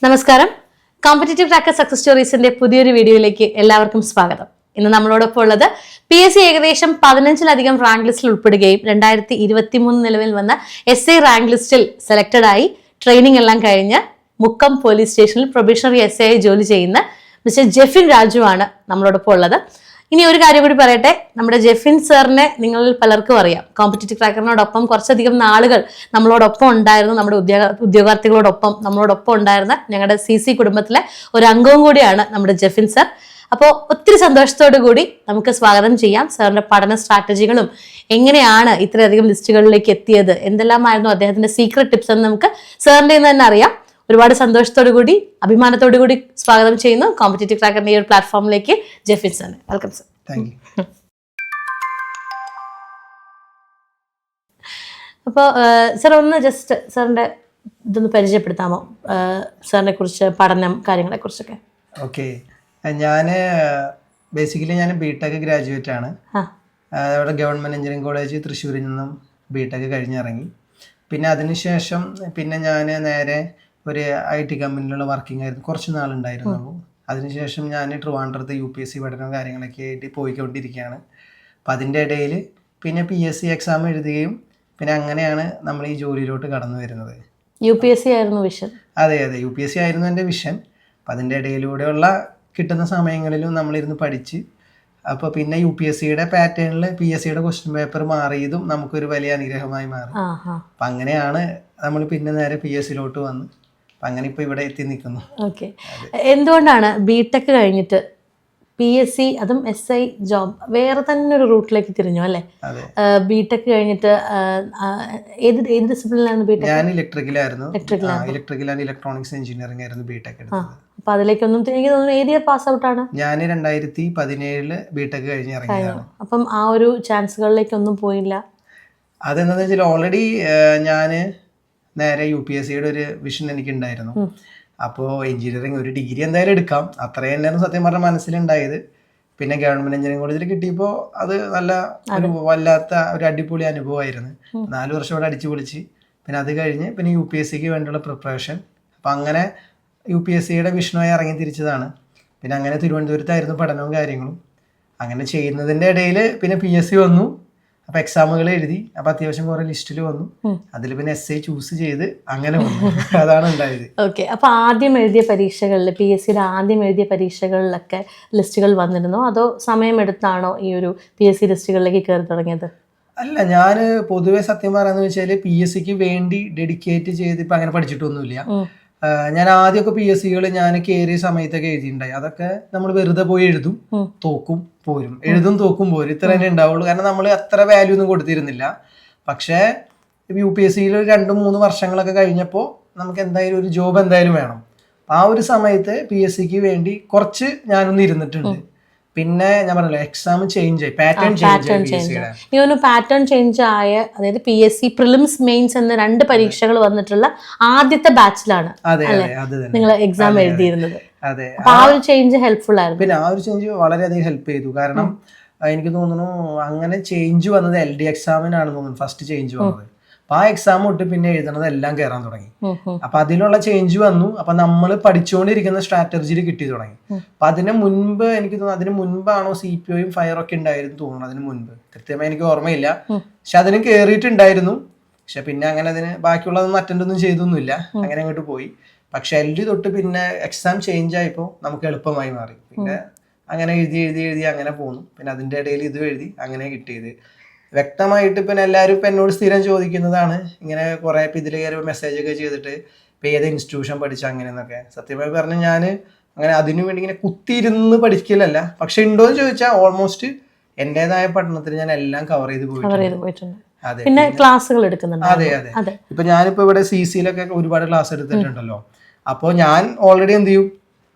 നമസ്കാരം. Competitive tracker success സ്റ്റോറീസിന്റെ പുതിയൊരു വീഡിയോയിലേക്ക് എല്ലാവർക്കും സ്വാഗതം. ഇന്ന് നമ്മളോടൊപ്പം ഉള്ളത് PSC ഏകദേശം 15-ലധികം റാങ്ക് ലിസ്റ്റിൽ ഉൾപ്പെടുകയും 2023 നിലവിൽ വന്ന SI റാങ്ക് ലിസ്റ്റിൽ സെലക്ടഡ് ആയി ട്രെയിനിങ് എല്ലാം കഴിഞ്ഞ് മുക്കം പോലീസ് സ്റ്റേഷനിൽ പ്രൊബേഷണറി SI ആയി ജോലി ചെയ്യുന്ന മിസ്റ്റർ ജെഫിൻ രാജു ആണ് നമ്മളോടൊപ്പം ഉള്ളത്. ഇനി ഒരു കാര്യം കൂടി പറയട്ടെ, നമ്മുടെ ജെഫിൻ സാറിനെ നിങ്ങളിൽ പലർക്കും അറിയാം. കോമ്പറ്റേറ്റീവ് ട്രാക്കറിനോടൊപ്പം കുറച്ചധികം നാളുകൾ നമ്മളോടൊപ്പം ഉണ്ടായിരുന്നു, നമ്മുടെ ഉദ്യോഗാർത്ഥികളോടൊപ്പം നമ്മളോടൊപ്പം ഉണ്ടായിരുന്ന ഞങ്ങളുടെ CC കുടുംബത്തിലെ ഒരു അംഗവും കൂടിയാണ് നമ്മുടെ ജെഫിൻ സാർ. അപ്പോൾ ഒത്തിരി സന്തോഷത്തോടു കൂടി നമുക്ക് സ്വാഗതം ചെയ്യാം. സാറിന്റെ പഠന സ്ട്രാറ്റജികളും എങ്ങനെയാണ് ഇത്രയധികം ലിസ്റ്റുകളിലേക്ക് എത്തിയത്, എന്തെല്ലാമായിരുന്നു അദ്ദേഹത്തിന്റെ സീക്രട്ട് ടിപ്സ് എന്ന് നമുക്ക് സാറിന്റെ തന്നെ അറിയാം. ഒരുപാട് സന്തോഷത്തോടു കൂടി അഭിമാനത്തോടു കൂടി സ്വാഗതം ചെയ്യുന്നു കോമ്പറ്റേറ്റീവ് ട്രാക്കറിന്റെ ഈ ഒരു പ്ലാറ്റ്ഫോമിലേക്ക് ജെഫിൻ സാറിനെ. Welcome sir. അപ്പോൾ സാർ ഒന്ന് ജസ്റ്റ് സാറിന്റെ ഇതൊന്ന് പരിചയപ്പെടുത്താമോ, സാറിനെ കുറിച്ച്, പഠനം, കാര്യങ്ങളെ കുറിച്ചൊക്കെ? ഓക്കെ, ഞാൻ ബേസിക്കലി ഞാൻ BTech ഗ്രാജുവേറ്റ് ആണ്. അവിടെ ഗവൺമെൻറ് എഞ്ചിനീയറിംഗ് കോളേജ് തൃശ്ശൂരിൽ നിന്നും BTech കഴിഞ്ഞിറങ്ങി. പിന്നെ അതിനുശേഷം ഞാൻ നേരെ ഒരു IT കമ്പനിയിലുള്ള വർക്കിംഗ് ആയിരുന്നു, കുറച്ച് നാളുണ്ടായിരുന്നുള്ളൂ. അതിനുശേഷം ഞാൻ ട്രിവാൻഡ്രത്ത് UPSC പഠനവും കാര്യങ്ങളൊക്കെ ആയിട്ട് പോയിക്കൊണ്ടിരിക്കുകയാണ്. അപ്പം അതിൻ്റെ ഇടയിൽ PSC എക്സാം എഴുതുകയും അങ്ങനെയാണ് നമ്മൾ ഈ ജോലിയിലോട്ട് കടന്നു വരുന്നത്. UPSC ആയിരുന്നു വിഷൻ? അതെ, UPSC ആയിരുന്നു എൻ്റെ വിഷൻ. അപ്പം അതിൻ്റെ ഇടയിലൂടെയുള്ള കിട്ടുന്ന സമയങ്ങളിലും നമ്മളിരുന്ന് പഠിച്ച്, അപ്പോൾ UPSCയുടെ പാറ്റേണിൽ PSCയുടെ ക്വസ്റ്റ്യൻ പേപ്പർ മാറിയതും നമുക്കൊരു വലിയ അനുഗ്രഹമായി മാറി. അപ്പം അങ്ങനെയാണ് നമ്മൾ നേരെ PSCയിലോട്ട് വന്ന് അങ്ങനെ ഇപ്പോൾ ഇവിടെ എത്തി നിൽക്കുന്നു. ഓക്കെ, എന്തുകൊണ്ടാണ് BTech കഴിഞ്ഞിട്ട് PSC അതും SI ജോബ് വേറെ തന്നെ ഒരു റൂട്ടിലേക്ക് തിരിഞ്ഞു അല്ലേ? BTech കഴിഞ്ഞിട്ട് ഏത് ഡിസിപ്ലിനായിരുന്നു BTech? ഞാൻ ഇലക്ട്രിക്കലായിരുന്നു. ഇലക്ട്രിക്കൽ ആൻഡ് ഇലക്ട്രോണിക്സ് എഞ്ചിനീയറിംഗ് ആയിരുന്നു BTech എടുത്തത്. അപ്പൊ അതിലേക്കൊന്നും എനിക്ക് തോന്നുന്നു ഏത് ഇയർ പാസ് ഔട്ട് ആണ്? ഞാൻ 2017 BTech കഴിഞ്ഞ് ഇറങ്ങിയതാണ്. അപ്പം ആ ഒരു ചാൻസുകളിലേക്കൊന്നും പോയില്ല? അതെന്താണെന്ന് വെച്ചാൽ ഓൾറെഡി ഞാൻ നേരെ UPSCയുടെ ഒരു വിഷൻ എനിക്കുണ്ടായിരുന്നു. അപ്പോൾ എഞ്ചിനീയറിംഗ് ഒരു ഡിഗ്രി എന്തായാലും എടുക്കാം, അത്രയും തന്നെയാണ് സത്യം പറഞ്ഞ മനസ്സിലുണ്ടായത്. ഗവൺമെൻറ് എഞ്ചിനീയറിംഗ് കോളേജിൽ കിട്ടിയപ്പോൾ അത് നല്ല ഒരു വല്ലാത്ത ഒരു അടിപൊളി അനുഭവമായിരുന്നു. 4 വർഷം ഇവിടെ അടിച്ചു പൊളിച്ച് അത് കഴിഞ്ഞ് UPSCക്ക് വേണ്ടിയുള്ള പ്രിപ്പറേഷൻ. അപ്പം അങ്ങനെ UPSCയുടെ വിഷനുമായി ഇറങ്ങി തിരിച്ചതാണ്. അങ്ങനെ തിരുവനന്തപുരത്തായിരുന്നു പഠനവും കാര്യങ്ങളും. അങ്ങനെ ചെയ്യുന്നതിൻ്റെ ഇടയിൽ PSC വന്നു. അപ്പോൾ എക്സാമുകൾ എഴുതി, അപ്പോൾ അത്യാവശ്യം കുറേ ലിസ്റ്റിൽ വന്നു. അതിൽ SI ചൂസ് ചെയ്ത് അങ്ങനെ വന്നു. അതാണ് ഉണ്ടായത്. ഓക്കെ, അപ്പോൾ ആദ്യം എഴുതിയ പരീക്ഷകളിൽ, PSCയുടെ ആദ്യം എഴുതിയ പരീക്ഷകളിലൊക്കെ ലിസ്റ്റുകൾ വന്നിരുന്നോ, അതോ സമയമെടുത്താണോ ഈ ഒരു PSC ലിസ്റ്റുകളിലേക്ക് കയറി തുടങ്ങിയത്? അല്ല, ഞാൻ പൊതുവെ സത്യം പറയാന്ന് വെച്ചാൽ PSCക്ക് വേണ്ടി ഡെഡിക്കേറ്റ് ചെയ്ത് ഇപ്പം അങ്ങനെ പഠിച്ചിട്ടൊന്നുമില്ല. ഞാൻ ആദ്യമൊക്കെ PSCകൾ ഞാൻ കയറിയ സമയത്തൊക്കെ എഴുതിയിട്ടുണ്ടായി. അതൊക്കെ നമ്മൾ വെറുതെ പോയി എഴുതും, തോക്കും പോരും, എഴുതും തോക്കും പോരും, ഇത്ര തന്നെ ഉണ്ടാവുള്ളൂ. കാരണം നമ്മൾ അത്ര വാല്യൂ ഒന്നും കൊടുത്തിരുന്നില്ല. പക്ഷേ UPSCയിൽ 2-3 വർഷങ്ങളൊക്കെ കഴിഞ്ഞപ്പോൾ നമുക്ക് എന്തായാലും ഒരു ജോബ് എന്തായാലും വേണം. ആ ഒരു സമയത്ത് PSCക്ക് വേണ്ടി കുറച്ച് ഞാനൊന്ന് ഇരുന്നിട്ടുണ്ട്. ഞാൻ പറഞ്ഞല്ലോ, എക്സാം ചേഞ്ച് ആയി, പാറ്റേൺ ചേഞ്ച് ആയ, അതായത് PSC പ്രിലിംസ് മെയിൻസ് എന്ന 2 പരീക്ഷകൾ വന്നിട്ടുള്ള ആദ്യത്തെ ബാച്ചിലാണ് നിങ്ങൾ എക്സാം എഴുതിയിരുന്നത്. ആ ഒരു ചേഞ്ച് ഹെൽപ്ഫുൾ ആയിരുന്നു. ആ ഒരു ചേഞ്ച് വളരെയധികം ഹെൽപ്പ് ചെയ്തു. കാരണം എനിക്ക് തോന്നുന്നു അങ്ങനെ ചേഞ്ച് വന്നത് LD എക്സാമിനാണ് തോന്നുന്നു ഫസ്റ്റ് ചേഞ്ച് വന്നത്. അപ്പൊ ആ എക്സാം തൊട്ട് എഴുതണത് എല്ലാം കയറാൻ തുടങ്ങി. അപ്പൊ അതിലുള്ള ചേഞ്ച് വന്നു. അപ്പൊ നമ്മൾ പഠിച്ചുകൊണ്ടിരിക്കുന്ന സ്ട്രാറ്റജിയിൽ കിട്ടി തുടങ്ങി. അപ്പൊ അതിന് മുൻപ് എനിക്ക് തോന്നുന്നു, അതിന് മുൻപാണോ CPOയും ഫയറൊക്കെ ഉണ്ടായിരുന്നു തോന്നുന്നു. അതിന് മുൻപ് കൃത്യമായി എനിക്ക് ഓർമ്മയില്ല. പക്ഷെ അതിന് കയറിയിട്ടുണ്ടായിരുന്നു. പക്ഷെ അങ്ങനെ അതിന് ബാക്കിയുള്ളതൊന്നും അറ്റൻഡ് ഒന്നും ചെയ്തൊന്നുമില്ല. അങ്ങനെ അങ്ങോട്ട് പോയി. പക്ഷെ LD തൊട്ട് എക്സാം ചേഞ്ച് ആയപ്പോൾ നമുക്ക് എളുപ്പമായി മാറി. അങ്ങനെ എഴുതി അങ്ങനെ പോന്നു. അതിന്റെ ഇടയിൽ ഇത് എഴുതി അങ്ങനെ കിട്ടിയത്. വ്യക്തമായിട്ട് എല്ലാവരും എന്നോട് സ്ഥിരം ചോദിക്കുന്നതാണ് ഇങ്ങനെ കുറെ ഇതിൽ കയറി മെസ്സേജ് ഒക്കെ ചെയ്തിട്ട് ഏത് ഇൻസ്റ്റിറ്റ്യൂഷൻ പഠിച്ച അങ്ങനെയെന്നൊക്കെ. സത്യമായി പറഞ്ഞാൽ ഞാൻ അങ്ങനെ അതിനു വേണ്ടി ഇങ്ങനെ കുത്തിയിരുന്ന് പഠിക്കലല്ല. പക്ഷെ ഉണ്ടോ എന്ന് ചോദിച്ചാൽ ഓൾമോസ്റ്റ് എന്റേതായ പഠനത്തിൽ ഞാൻ എല്ലാം കവർ ചെയ്ത് പോയിട്ടുണ്ട്. പിന്നെ ക്ലാസ്സുകൾ എടുക്കുന്നുണ്ട്. അതെ. ഇപ്പൊ ഞാനിപ്പോ ഇവിടെ CCയിലൊക്കെ ഒരുപാട് ക്ലാസ് എടുത്തിട്ടുണ്ടല്ലോ. അപ്പോൾ ഞാൻ ഓൾറെഡി എന്ത് ചെയ്യും,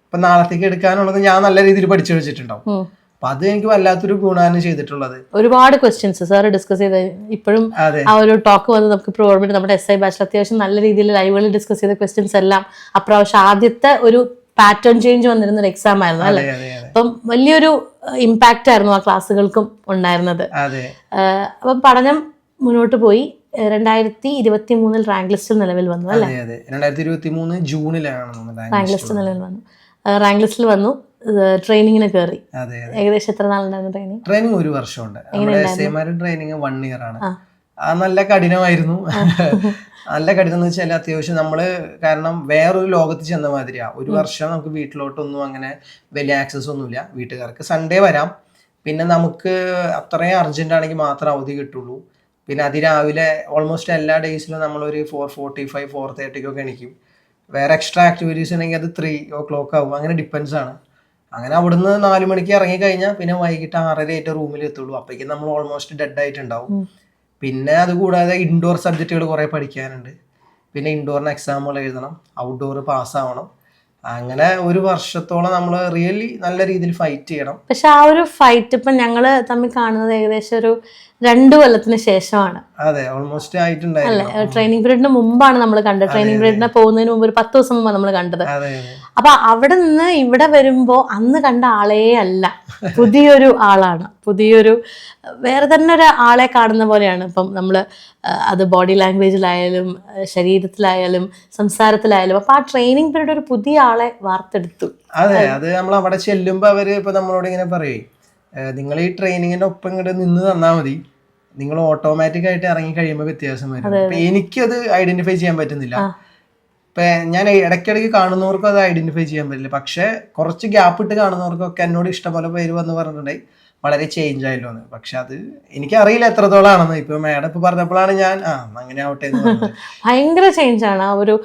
ഇപ്പൊ നാളത്തേക്ക് എടുക്കാനുള്ളത് ഞാൻ നല്ല രീതിയിൽ പഠിച്ചു വെച്ചിട്ടുണ്ടാവും. അപ്പൊ അത് എനിക്ക് വല്ലാത്തൊരു ഗുണമാണ് ചെയ്തിട്ടുള്ളത്. ഒരുപാട് ക്വസ്റ്റ്യൻസ് സാർ ഡിസ്കസ് ചെയ്ത് ഇപ്പോഴും ആ ഒരു ടോക്ക് വന്ന് നമുക്ക് ഓർമ്മയുണ്ട്. നമ്മുടെ SI ബാച്ചിൽ അത്യാവശ്യം നല്ല രീതിയിൽ ലൈവുകളിൽ ഡിസ്കസ് ചെയ്ത ക്വസ്റ്റ്യൻസ് എല്ലാം അപ്രാവശ്യം ആദ്യത്തെ ഒരു പാറ്റേൺ ചേഞ്ച് വന്നിരുന്ന ഒരു എക്സാം ആയിരുന്നു അല്ലെ? അപ്പം വലിയൊരു ഇമ്പാക്റ്റ് ആയിരുന്നു ആ ക്ലാസ്സുകൾക്കും ഉണ്ടായിരുന്നത്. അപ്പം പഠനം മുന്നോട്ട് പോയി. 2023 റാങ്ക് ലിസ്റ്റിൽ നിലവിൽ വന്നു അല്ലേ? അതെ 2023 ജൂണിലാണ് റാങ്ക് ലിസ്റ്റ് നിലവിൽ വന്നു. റാങ്ക് ലിസ്റ്റിൽ വന്നു, ട്രെയിനിങ്ങിന് കയറി. അതെ ഏകദേശം എത്ര നാളുണ്ടായിരുന്നു ട്രെയിനിങ്? ട്രെയിനിങ് 1 വർഷമുണ്ട്. നമ്മുടെ എസ്ഐമാരുടെ ട്രെയിനിങ് 1 ഇയർ ആണ്. നല്ല കഠിനമായിരുന്നു. നല്ല കഠിനം എന്ന് വെച്ചാൽ അത്യാവശ്യം നമ്മള്, കാരണം വേറൊരു ലോകത്ത് ചെന്ന മാതിരിയാ. 1 വർഷം നമുക്ക് വീട്ടിലോട്ടൊന്നും അങ്ങനെ വലിയ ആക്സസ് ഒന്നുമില്ല. വീട്ടുകാർക്ക് സൺഡേ വരാം, പിന്നെ നമുക്ക് അത്രയും അർജന്റ് ആണെങ്കിൽ മാത്രം അവധി കിട്ടുള്ളൂ. പിന്നെ അതിരാവിലെ ഓൾമോസ്റ്റ് എല്ലാ ഡേയ്സിലും നമ്മളൊരു 4:45 4:30 എണീക്കും. വേറെ എക്സ്ട്രാ ആക്ടിവിറ്റീസ് ഉണ്ടെങ്കിൽ അത് 3 o'clock ആവും. അങ്ങനെ ഡിപ്പെൻസ് ആണ്. അങ്ങനെ അവിടുന്ന് 4 മണിക്ക് ഇറങ്ങി കഴിഞ്ഞാൽ പിന്നെ വൈകിട്ട് 6:30 റൂമിൽ എത്തുള്ളൂ. അപ്പോഴേക്കും നമ്മൾ ഓൾമോസ്റ്റ് ഡെഡ് ആയിട്ടുണ്ടാവും. പിന്നെ അതുകൂടാതെ ഇൻഡോർ സബ്ജക്റ്റുകൾ കുറേ പഠിക്കാനുണ്ട്. പിന്നെ ഇൻഡോറിന് എക്സാമുകൾ എഴുതണം, ഔട്ട്ഡോർ പാസ്സാവണം. അങ്ങനെ 1 വർഷത്തോളം നമ്മൾ റിയലി നല്ല രീതിയിൽ ഫൈറ്റ് ചെയ്യണം. പക്ഷെ ആ ഒരു ഫൈറ്റ് ഇപ്പം ഞങ്ങള് തമ്മിൽ കാണുന്നത് ഏകദേശം ഒരു 2 കൊല്ലത്തിന് ശേഷമാണ്. അതെ, ഓൾമോസ്റ്റ് ആയിട്ടുണ്ടായിരുന്നു. അല്ലെ, ട്രെയിനിങ് പീരീഡിന് മുമ്പാണ് നമ്മൾ കണ്ടത്. ട്രെയിനിങ് പീരീഡിന് പോകുന്നതിന് മുമ്പ് ഒരു 10 ദിവസം മുമ്പാണ് നമ്മൾ കണ്ടത്. അപ്പൊ അവിടെ നിന്ന് ഇവിടെ വരുമ്പോ അന്ന് കണ്ട ആളേ അല്ല, പുതിയൊരു ആളാണ്. പുതിയൊരു വേറെ തന്നെ ഒരു ആളെ കാണുന്ന പോലെയാണ് ഇപ്പം നമ്മള്. അത് ബോഡി ലാംഗ്വേജിലായാലും ശരീരത്തിലായാലും സംസാരത്തിലായാലും. അപ്പൊ ആ ട്രെയിനിങ് പീരീഡ് ഒരു പുതിയ ആളെ വാർത്തെടുത്തു. അതെ, അത് നമ്മൾ അവിടെ ചെല്ലുമ്പോ അവര് ഇപ്പൊ നമ്മളോട് ഇങ്ങനെ പറയേ, നിങ്ങൾ ഈ ട്രെയിനിങ്ങിന്റെ ഒപ്പം ഇങ്ങോട്ട് നിന്ന് തന്നാൽ മതി, നിങ്ങൾ ഓട്ടോമാറ്റിക് ആയിട്ട് ഇറങ്ങി കഴിയുമ്പോൾ വ്യത്യാസം വരും. അപ്പൊ എനിക്കത് ഐഡന്റിഫൈ ചെയ്യാൻ പറ്റുന്നില്ല. ഇപ്പൊ ഞാൻ ഇടയ്ക്കിടയ്ക്ക് കാണുന്നവർക്കും അത് ഐഡന്റിഫൈ ചെയ്യാൻ പറ്റില്ല. പക്ഷെ കുറച്ച് ഗ്യാപ്പ് ഇട്ട് കാണുന്നവർക്കൊക്കെ എന്നോട് ഇഷ്ടംപോലെ പേര് വന്ന് പറഞ്ഞിട്ടുണ്ടായി വളരെ ചേഞ്ച് ആയല്ലോ എന്ന്. പക്ഷെ അത് എനിക്കറിയില്ല എത്രത്തോളം ആണെന്ന്. ഇപ്പൊ മാഡം ഇപ്പൊ പറഞ്ഞപ്പോഴാണ് ഞാൻ അങ്ങനെ ആവട്ടെ എന്ന് പറഞ്ഞത്. ഭയങ്കര ചേഞ്ച് ആണ്. ആ ഒരു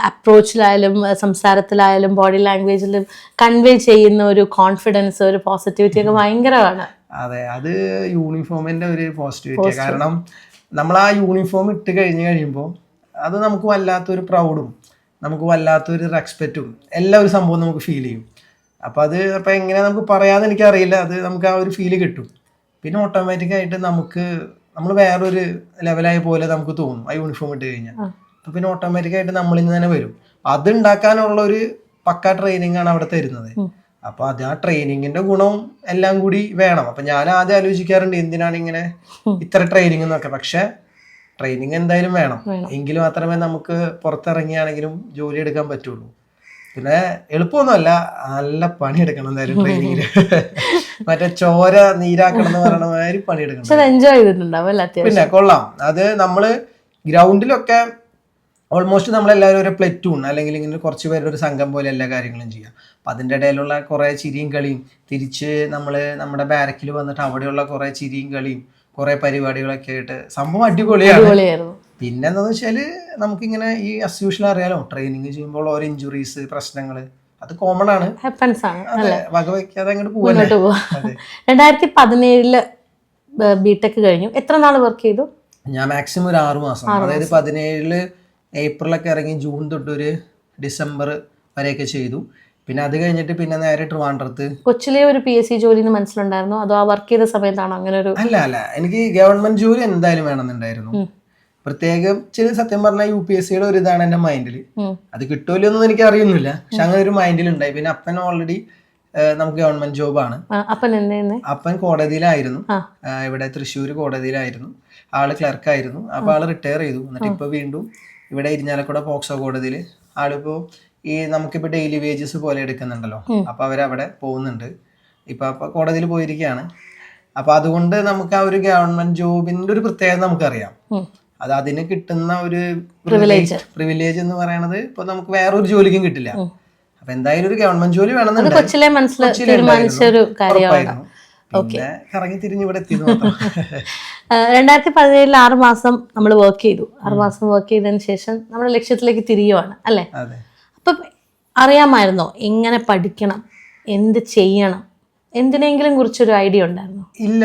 അപ്രോച്ചിലായാലും സംസാരത്തിലായാലും ബോഡി ലാംഗ്വേജിലും കൺവേ ചെയ്യുന്ന ഒരു കോൺഫിഡൻസ്, ഒരു പോസിറ്റിവിറ്റി ഒക്കെ ഭയങ്കരമാണ്. അതെ, അത് യൂണിഫോമിന്റെ ഒരു പോസിറ്റിവിറ്റി. കാരണം നമ്മൾ ആ യൂണിഫോം ഇട്ട് കഴിയുമ്പോൾ അത് നമുക്ക് വല്ലാത്തൊരു പ്രൗഡും നമുക്ക് വല്ലാത്തൊരു റെസ്പെക്റ്റും എല്ലാ ഒരു സംഭവം നമുക്ക് ഫീൽ ചെയ്യും. അപ്പം അത് അപ്പം എങ്ങനെ നമുക്ക് പറയാമെന്ന് എനിക്കറിയില്ല. അത് നമുക്ക് ആ ഒരു ഫീല് കിട്ടും. പിന്നെ ഓട്ടോമാറ്റിക്കായിട്ട് നമ്മൾ വേറൊരു ലെവലായ പോലെ നമുക്ക് തോന്നും ആ യൂണിഫോം ഇട്ട് കഴിഞ്ഞാൽ. അപ്പം പിന്നെ ഓട്ടോമാറ്റിക്കായിട്ട് നമ്മളിൽ നിന്ന് തന്നെ വരും. അത് ഉണ്ടാക്കാനുള്ള ഒരു പക്ക ട്രെയിനിങ് ആണ് അവിടെ തരുന്നത്. അപ്പൊ അത് ആ ട്രെയിനിങ്ങിന്റെ ഗുണവും എല്ലാം കൂടി വേണം. അപ്പൊ ഞാൻ ആദ്യം ആലോചിക്കാറുണ്ട് എന്തിനാണ് ഇങ്ങനെ ഇത്ര ട്രെയിനിങ് എന്നൊക്കെ. പക്ഷെ ട്രെയിനിങ് എന്തായാലും വേണം, എങ്കിൽ മാത്രമേ നമുക്ക് പുറത്തിറങ്ങിയാണെങ്കിലും ജോലി എടുക്കാൻ പറ്റുള്ളൂ. പിന്നെ എളുപ്പമൊന്നുമല്ല, നല്ല പണിയെടുക്കണം എന്തായാലും ട്രെയിനിങ്ങില്. മറ്റേ ചോര നീരാക്കണം എന്ന് പറയണ മാതിരി പണിയെടുക്കണം. എൻജോയ് ചെയ്തിട്ടുണ്ടാവും. പിന്നെ കൊള്ളാം. അത് നമ്മള് ഗ്രൗണ്ടിലൊക്കെ ഓൾമോസ്റ്റ് നമ്മളെല്ലാവരും ഒരു പ്ലെറ്റൂൺ അല്ലെങ്കിൽ ഇങ്ങനെ കുറച്ച് പേരുടെ ഒരു സംഘം പോലെ എല്ലാ കാര്യങ്ങളും ചെയ്യാം. അപ്പം അതിൻ്റെ ഇടയിലുള്ള കുറേ ചിരിയും കളിയും, തിരിച്ച് നമ്മുടെ ബാരക്കിൽ വന്നിട്ട് അവിടെയുള്ള കുറേ ചിരിയും കളിയും കുറേ പരിപാടികളൊക്കെ ആയിട്ട് സംഭവം അടിപൊളിയാണ്. പിന്നെ എന്താണെന്ന് വെച്ചാൽ നമുക്കിങ്ങനെ ഈ അസ്യൂഷ്വൽ അറിയാലോ, ട്രെയിനിങ് ചെയ്യുമ്പോൾ ഓരോ ഇഞ്ചുറീസ്, പ്രശ്നങ്ങൾ അത് കോമൺ ആണ്. വകവയ്ക്കാതെ അങ്ങോട്ട് പോകാൻ. 2017 ബിടെക് കഴിഞ്ഞു. എത്ര നാൾ വർക്ക് ചെയ്തു? ഞാൻ മാക്സിമം ഒരു 6 മാസം. അതായത് 17 ഏപ്രിലൊക്കെ ഇറങ്ങി ജൂൺ തൊട്ട് ഒരു ഡിസംബർ വരെയൊക്കെ ചെയ്തു. പിന്നെ അത് കഴിഞ്ഞിട്ട് പിന്നെ നേരെ ട്രിവാൻഡ്രത്ത്. കൊച്ചിലെ ഒരു PSC ജോലി മനസ്സിലുണ്ടായിരുന്നു, അതോ ആ വർക്ക് ചെയ്ത സമയത്താണ് അങ്ങനെ ഒരു? അല്ല, എനിക്ക് ഗവൺമെന്റ് ജോലി എന്തായാലും വേണമെന്നുണ്ടായിരുന്നു. പ്രത്യേകം സത്യം പറഞ്ഞാൽ UPSCയുടെ ഒരു ഇതാണ് എന്റെ മൈൻഡിൽ. അത് കിട്ടുമല്ലോ എന്നൊന്നും എനിക്ക് അറിയുന്നില്ല, പക്ഷെ അങ്ങനെ ഒരു മൈൻഡിൽ ഉണ്ടായി. പിന്നെ അപ്പൻ ഓൾറെഡി നമുക്ക് ഗവൺമെന്റ് ജോബാണ്. അപ്പൻ കോടതിയിലായിരുന്നു, ഇവിടെ തൃശ്ശൂർ കോടതിയിലായിരുന്നു. ആള് ക്ലർക്കായിരുന്നു. അപ്പൊ ആള് റിട്ടയർ ചെയ്തു. എന്നിട്ട് ഇപ്പൊ വീണ്ടും ഇവിടെ ഇരിഞ്ഞാലക്കുട പോക്സോ കോടതിയിൽ ആളിപ്പോ ഈ നമുക്കിപ്പോ ഡെയിലി വേജസ് പോലെ എടുക്കുന്നുണ്ടല്ലോ, അപ്പൊ അവരവിടെ പോകുന്നുണ്ട്. ഇപ്പൊ കോടതിയിൽ പോയിരിക്കുകയാണ്. അപ്പൊ അതുകൊണ്ട് നമുക്ക് ആ ഒരു ഗവൺമെന്റ് ജോബിന്റെ ഒരു പ്രത്യേകത നമുക്കറിയാം. അത് അതിന് കിട്ടുന്ന ഒരു പ്രിവിലേജ് എന്ന് പറയുന്നത് ഇപ്പൊ നമുക്ക് വേറൊരു ജോലിക്കും കിട്ടില്ല. അപ്പൊ എന്തായാലും ഒരു ഗവൺമെന്റ് ജോലി വേണമെന്നുണ്ട്. പിന്നെ കറങ്ങി തിരിഞ്ഞ് ഇവിടെ എത്തി. 2017 6 മാസം നമ്മൾ വർക്ക് ചെയ്തു. 6 മാസം വർക്ക് ചെയ്തതിന് ശേഷം നമ്മുടെ ലക്ഷ്യത്തിലേക്ക് തിരിയുവാണ് അല്ലേ? അപ്പൊ അറിയാമായിരുന്നോ എങ്ങനെ പഠിക്കണം, എന്ത് ചെയ്യണം, എന്തിനെങ്കിലും കുറിച്ചൊരു ഐഡിയ ഉണ്ടായിരുന്നോ? ഇല്ല,